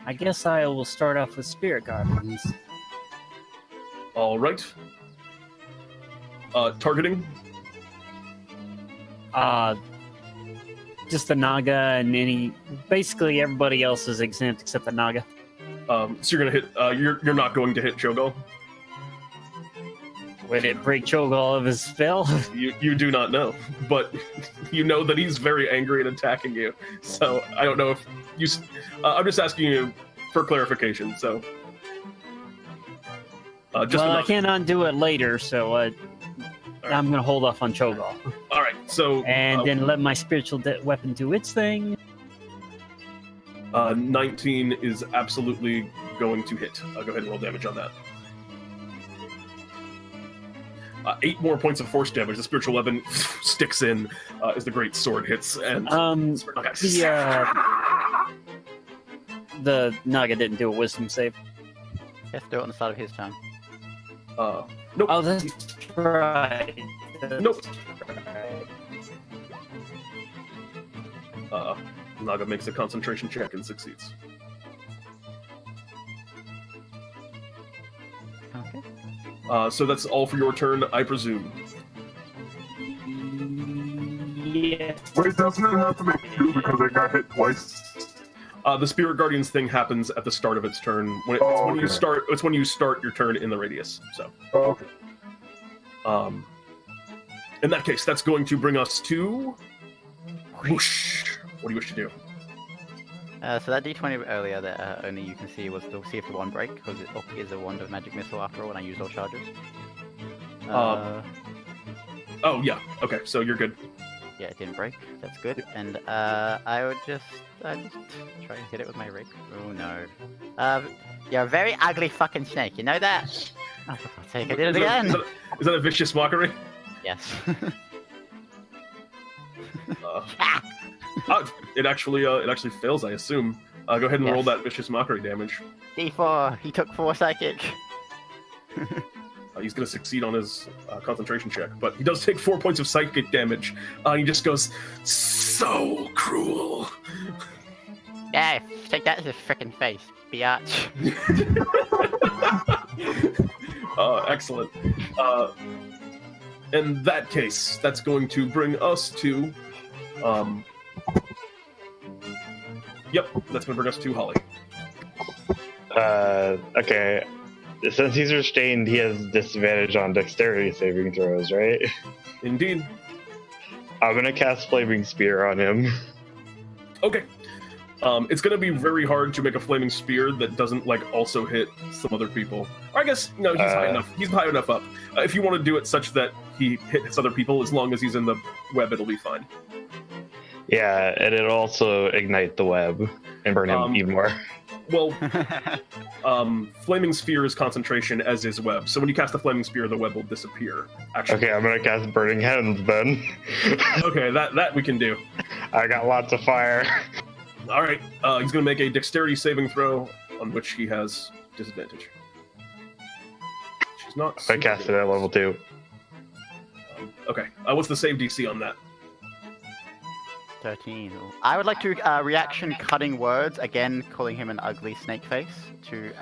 I guess I will start off with Spirit Guardians. All right. Targeting? Just the Naga and basically everybody else is exempt except the Naga. So you're gonna hit, you're not going to hit ChoGal? Would it break ChoGal of his spell? You do not know, but you know that he's very angry and attacking you. So I don't know if you. I'm just asking you for clarification. So, I can't undo it later, so I'm gonna hold off on ChoGal. All right. So and then let my spiritual weapon do its thing. 19 is absolutely going to hit. Go ahead and roll damage on that. 8 more points of force damage. The spiritual weapon sticks in as the great sword hits. And the Naga didn't do a wisdom save. He has to do it on the start of his turn. Nope. Oh, that's right. Nope. Naga makes a concentration check and succeeds. Okay. So that's all for your turn, I presume. Yes. Wait, doesn't it have to make 2 because it got hit twice? The Spirit Guardians thing happens at the start of its turn. When you start, it's when you start your turn in the radius. So. Okay. In that case, that's going to bring us to Woosh. What do you wish to do? So that D20 earlier that only you can see was to see if the wand break, because it is a wand of magic missile after all when I use all charges. Oh yeah, okay, so you're good. Yeah, it didn't break. That's good. And I would just try and hit it with my rig. Oh no. You're a very ugly fucking snake. You know that? Oh, for God's sake, I did it again. Is that a vicious mockery? Yes. It actually fails, I assume. Go ahead and roll that vicious mockery damage. D4. He took 4 psychic. He's going to succeed on his concentration check, but he does take 4 points of psychic damage. He just goes, so cruel. Yeah, take that to his frickin' face, biatch. Excellent. In that case, that's going to bring us to... Yep, that's going to bring us to Holly. Okay. Since he's restrained, he has disadvantage on dexterity saving throws, right? Indeed. I'm gonna cast Flaming Spear on him. Okay. It's gonna be very hard to make a flaming spear that doesn't also hit some other people. Or I guess he's high enough. He's high enough up. If you want to do it such that he hits other people, as long as he's in the web, it'll be fine. Yeah, and it'll also ignite the web and burn him even more. Well, Flaming Sphere is concentration, as is web. So when you cast the Flaming Spear, the web will disappear. Actually. Okay, I'm gonna cast Burning Hands then. Okay, that we can do. I got lots of fire. All right, he's gonna make a dexterity saving throw on which he has disadvantage. She's not. I cast it at level 2. Okay, what's the save DC on that? 13. I would like to reaction cutting words, again calling him an ugly snake face, to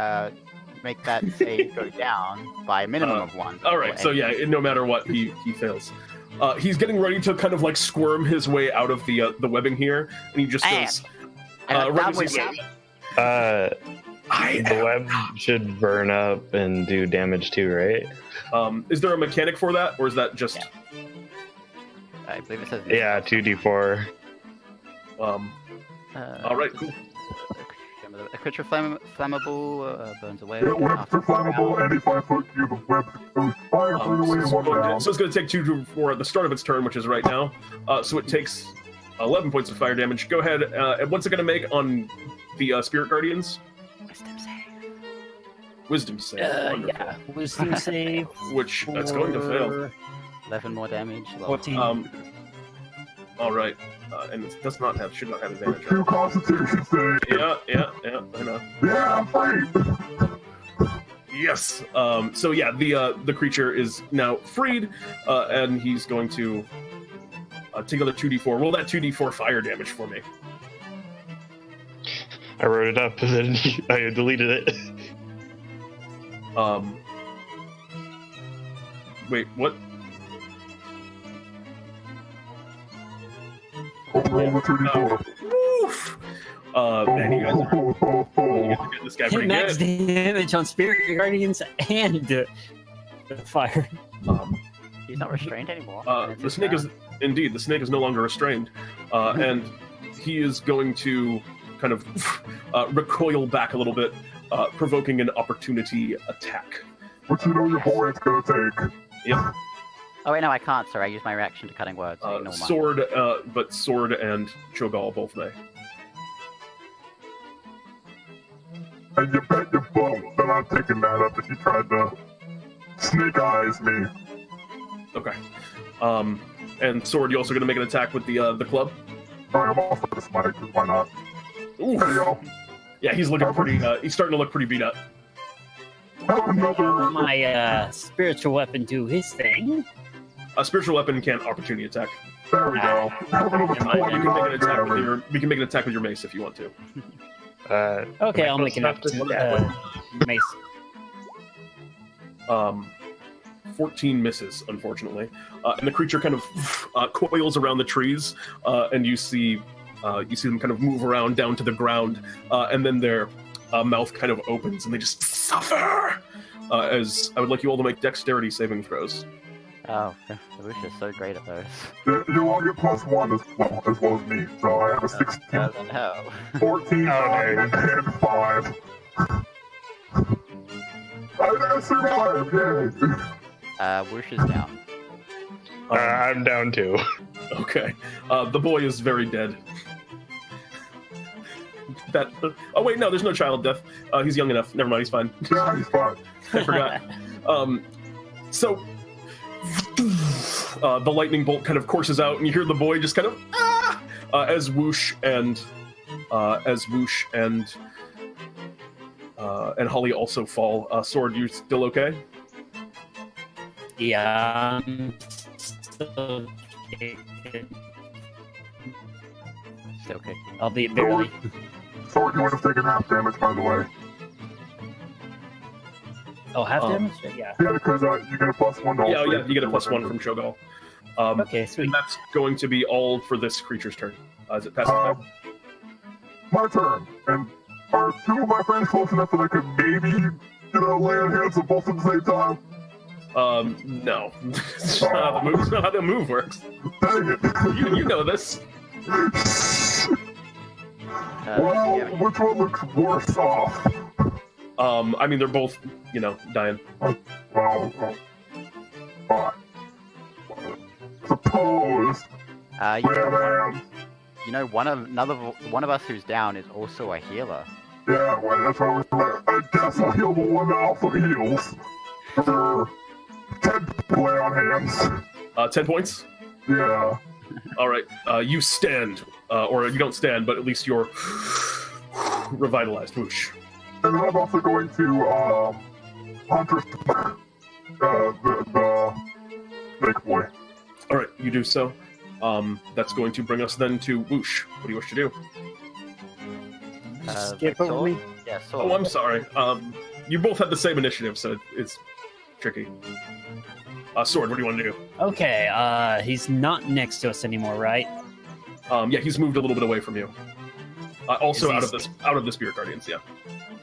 make that save go down by a minimum of 1. Alright, so yeah, no matter what, he fails. He's getting ready to kind of squirm his way out of the webbing here, and he just goes... the web should burn up and do damage too, right? Is there a mechanic for that, or is that just... Yeah. I believe it says... Yeah, 2d4. Alright, cool. A creature flammable burns away. It webs are flammable, any 5-foot cube of web goes fire through away one round. So it's going to take 2 at the start of its turn, which is right now. So it takes 11 points of fire damage. Go ahead. And what's it going to make on the Spirit Guardians? Wisdom save. Wisdom save. Yeah, wisdom save. Which that's going to fail. 11 more damage. 14. All right, and it should not have advantage. 2 Constitution save. Yeah, I know. Yeah, I'm free. Yes. So yeah, the creature is now freed, and he's going to take another 2d4. Roll that 2d4 fire damage for me. I wrote it up, and then I deleted it. Wait, what? Roll the 2d4. Woof! Man, you guys are getting this guy pretty Max good. damage on Spirit Guardians and the fire. He's not restrained anymore. The snake is no longer restrained, and he is going to kind of recoil back a little bit, provoking an opportunity attack. But you know your boy it's gonna take. Yep. Oh wait, no, I can't. Sorry, I used my reaction to cutting words. So ignore mine. Sword, but Sword and ChoGal both may. And you bet your bum that I'm taking that up if you tried to snake eyes me. Okay. And Sword, you also going to make an attack with the club? Alright, I'm off for this mic, why not? Ooh. Hey, yo. Yeah, he's looking pretty. He's starting to look pretty beat up. Have another. My spiritual weapon do his thing. A spiritual weapon can't opportunity attack. There we go. Have another You can make an attack with 29 your. You can make an attack with your mace if you want to. Okay, I'll make an mace. 14 misses, unfortunately, and the creature kind of coils around the trees, and you see them kind of move around down to the ground, and then their mouth kind of opens, and they just suffer. As I would like you all to make dexterity saving throws. Oh, Woosh is so great at those. You all get +1 as well as me, so I have a 16, No. 14, 9, and 5. I survived, yay! Woosh is down. I'm down too. Okay, the boy is very dead. Oh wait, no, there's no child death. He's young enough. Never mind, he's fine. Yeah, he's fine. I forgot. So the lightning bolt kind of courses out, and you hear the boy just kind of as Woosh and Holly also fall. Sword, you still okay? Yeah. Still kicking. I'll be barely. Sword, you would have taken half damage, by the way. Oh, half damage? Yeah. Yeah, because you get a +1 to all Yeah, three. you get a +1 from ChoGal. Okay, sweet. And that's going to be all for this creature's turn. As it passes back. My turn. And are 2 of my friends close enough that I could maybe, lay on hands on both at the same time? No. It's not how the move works. Dang it. You know this. Well, which one looks worse off? I mean, they're both, dying. Well, fine. Suppose. One of us who's down is also a healer. Yeah, well, that's why I guess I'll heal the one that also heals. For 10 people lay on hands. 10 points? Yeah. All right. You stand, or you don't stand, but at least you're revitalized. Whoosh. And then I'm also going to Hunter's the snake boy. All right, you do so. That's going to bring us then to Woosh. What do you wish to do? Skip over me? Yeah, Oh, I'm sorry. You both had the same initiative, so it's tricky. Sword, what do you want to do? Okay, he's not next to us anymore, right? Yeah, he's moved a little bit away from you. Also Is out of the Spirit Guardians, yeah.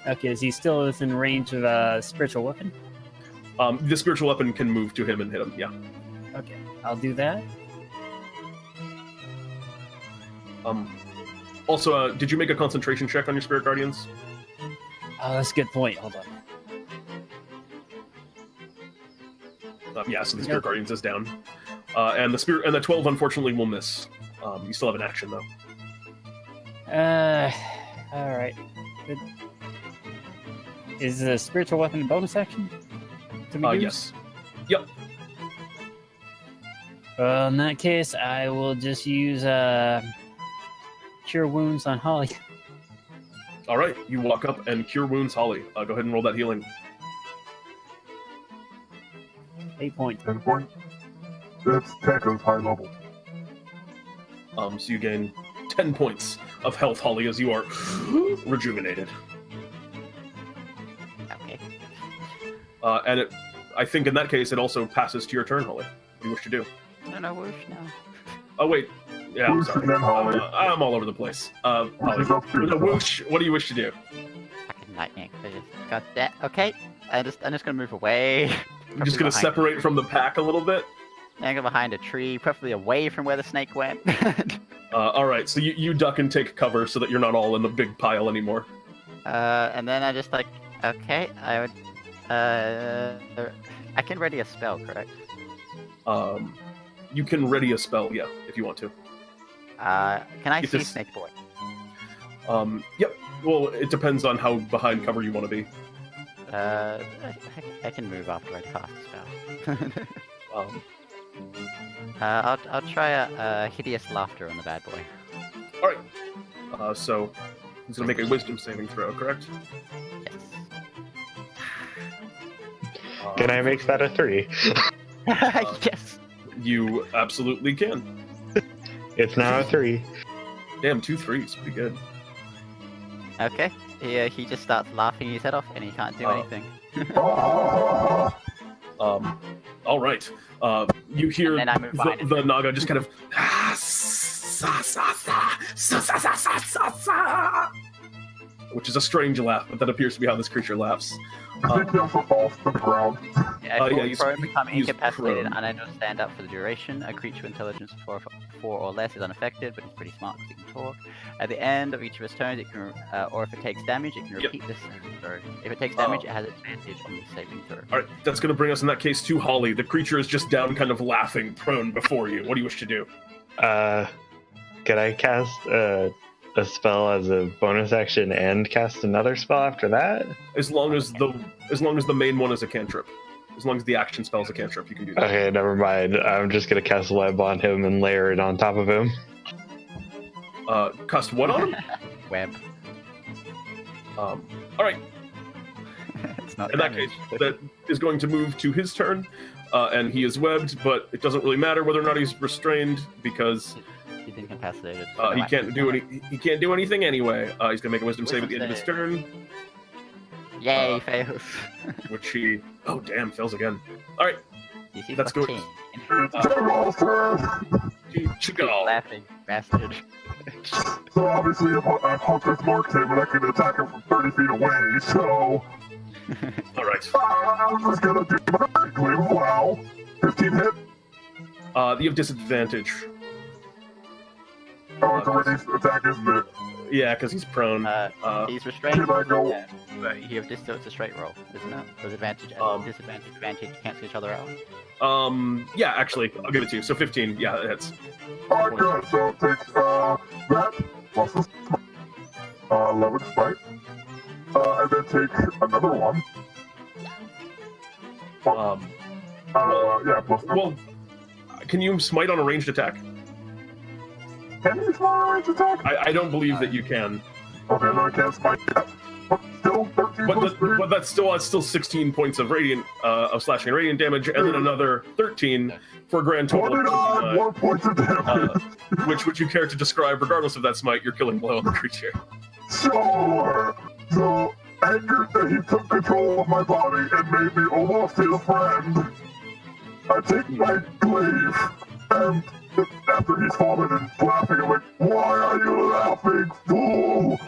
Okay, is he still within range of a spiritual weapon? The spiritual weapon can move to him and hit him, yeah. Okay, I'll do that. Also, did you make a concentration check on your Spirit Guardians? Oh, that's a good point. Hold on. Yeah, so the Spirit Guardians is down. And the 12 unfortunately will miss. You still have an action though. Alright. Good. Is a spiritual weapon a bonus action? To be used? Yes. Yep. In that case, I will just use Cure Wounds on Holly. All right, you walk up and Cure Wounds Holly. Go ahead and roll that healing. 8 points. 10 points. That's Tekka's high level. So you gain 10 points of health, Holly, as you are rejuvenated. Okay. And I think in that case, it also passes to your turn, Holly. What do you wish to do? No, Woosh, no. Oh, wait. Yeah, I'm Woosh sorry. and then Holly. I'm all over the place. Holly, Woosh is up to you. Woosh, what do you wish to do? Fucking lightning. I just got that. Okay. I'm just gonna move away. You're just going to separate from the pack a little bit? Angle behind a tree, preferably away from where the snake went. All right, so you duck and take cover so that you're not all in the big pile anymore. And then I just like, okay, I would, I can ready a spell, correct? You can ready a spell, yeah, if you want to. Can I If see this- Snake Boy? Yep. Well, it depends on how behind cover you want to be. I can move after I cast a spell. Um, I'll try a hideous laughter on the bad boy. all right. So he's going to make a wisdom saving throw, correct? Yes. Can I make that a 3? Yes. You absolutely can. It's now a 3. Damn, 2 3s, pretty good. Okay. He just starts laughing his head off, and he can't do anything. All right. You hear And then I move behind the Naga just kind of which is a strange laugh, but that appears to be how this creature laughs. I think he also falls to the ground. Yeah, if yeah, he's prone, become he's incapacitated, prone. unable to stand up for the duration. A creature with intelligence of 4 or less is unaffected, but he's pretty smart because he can talk. At the end of each of his turns, it can, or if it takes damage, it can Yep. repeat this saving throw. If it takes damage, it has advantage on the saving throw. All right, that's going to bring us in that case to Holly. The creature is just down, kind of laughing, prone before you. What do you wish to do? Can I cast a spell as a bonus action and cast another spell after that? As long as the main one is a cantrip. As long as the action spell is a cantrip, you can do that. Okay, never mind. I'm just gonna cast web on him and layer it on top of him. Cast what on him? Web. All right. It's not In that damage. case, that is going to move to his turn, and he is webbed, but it doesn't really matter whether or not he's restrained because He's incapacitated. he can't do anything anyway. He's gonna make a wisdom save at the end of his turn, Yay, fails. which he fails again. All right, DC That's good. 14. ChoGal's turn! ChoGal. Laughing bastard. So obviously I've Hunter's marked him and I can attack him from 30 feet away, so... All right. I'm just gonna do my glaive, wow. 15 hit? You have disadvantage. Oh, it's a release attack, isn't it? Yeah, because he's prone. He's restrained. Can I go- Yeah, but you have this, so it's a straight roll, isn't it? With advantage and disadvantage cancel each other out. Yeah, actually, I'll give it to you. So 15, yeah, it hits. Alright, good. So take that, plus this, 11 spite. And then take another one. Yeah, plus this. Well, can you smite on a ranged attack? Can you smite range attack? I don't believe that you can. Okay, no, I can't smite yet. But still, 13 plus 3. But that's still 16 points of radiant of slashing and radiant damage, and then another 13 for a grand total of 29 more points of damage. which would you care to describe? Regardless of that smite, you're killing blow on the creature. Sure. So, angered that he took control of my body and made me almost his friend, I take my glaive, and after he's fallen and laughing, I'm like, why are you laughing, fool?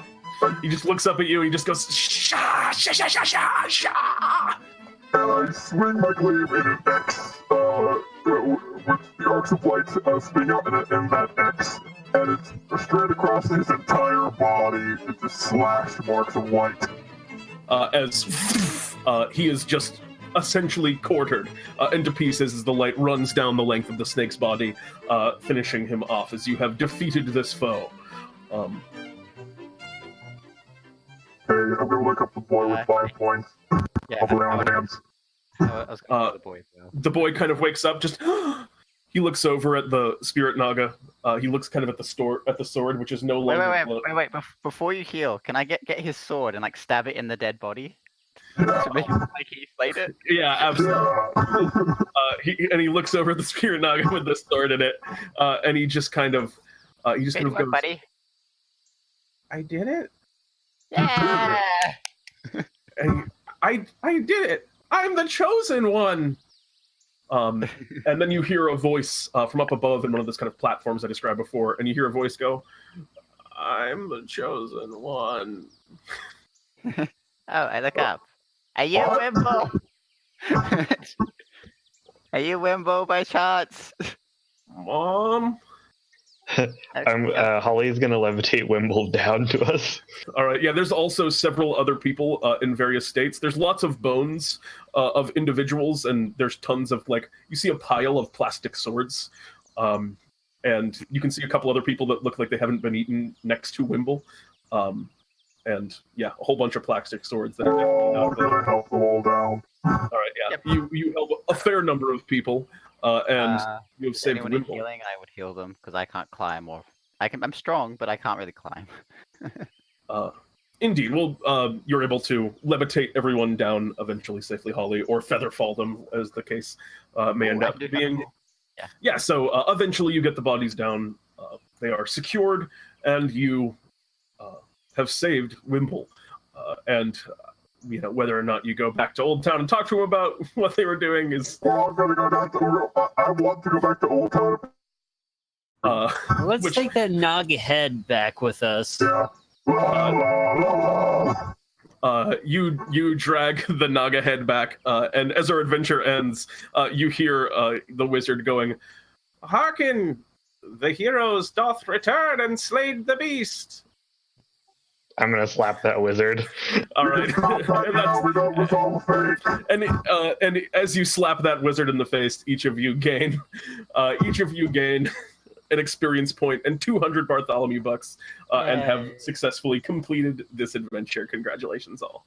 He just looks up at you and he just goes, sha, sha, sha, sha, sha, sha. And I swing my glaive in an X, with the arcs of light spinning out in that X, and it's straight across his entire body. It's just slash marks of light. As he is just essentially quartered into pieces as the light runs down the length of the snake's body, finishing him off as you have defeated this foe. Hey, I'm gonna look up the boy with 5 points Yeah, of round hands. I was going to the boy. Though. The boy kind of wakes up, just he looks over at the spirit naga. He looks kind of at the sword, which is no longer. Wait! Before you heal, can I get his sword and like stab it in the dead body to make it like he slayed it? Yeah, absolutely. He looks over at the spirit naga with the sword in it, and he just kind of goes, buddy. I did it. Yeah. I did it. I'm the chosen one. And then you hear a voice from up above in one of those kind of platforms I described before, and you hear a voice go, "I'm the chosen one." Oh, I look up. Are you Wimble? Are you Wimble by chance? Mom? Holly's gonna levitate Wimble down to us. All right. Yeah, there's also several other people in various states. There's lots of bones of individuals, and there's tons of you see a pile of plastic swords, and you can see a couple other people that look like they haven't been eaten next to Wimble, and yeah, a whole bunch of plastic swords that are definitely not there. I'm gonna help them all down. All right. Yeah. Yep. You help a fair number of people. And you have saved anyone Wimble. Healing, I would heal them because I can't climb, or I'm strong, but I can't really climb. Indeed. Well, you're able to levitate everyone down eventually safely, Holly, or feather fall them, as the case may end up being. Yeah. So eventually, you get the bodies down. They are secured, and you have saved Wimble. And whether or not you go back to Oldetown and talk to them about what they were doing is. Well, I'm gonna go back to. I want to go back to Oldetown. Let's take that Naga head back with us. You drag the Naga head back, and as our adventure ends, you hear the wizard going, "Hearken, the heroes doth return and slayed the beast." I'm gonna slap that wizard. All right. And as you slap that wizard in the face, each of you gain an experience point and 200 Bartholomew bucks, and have successfully completed this adventure. Congratulations, all.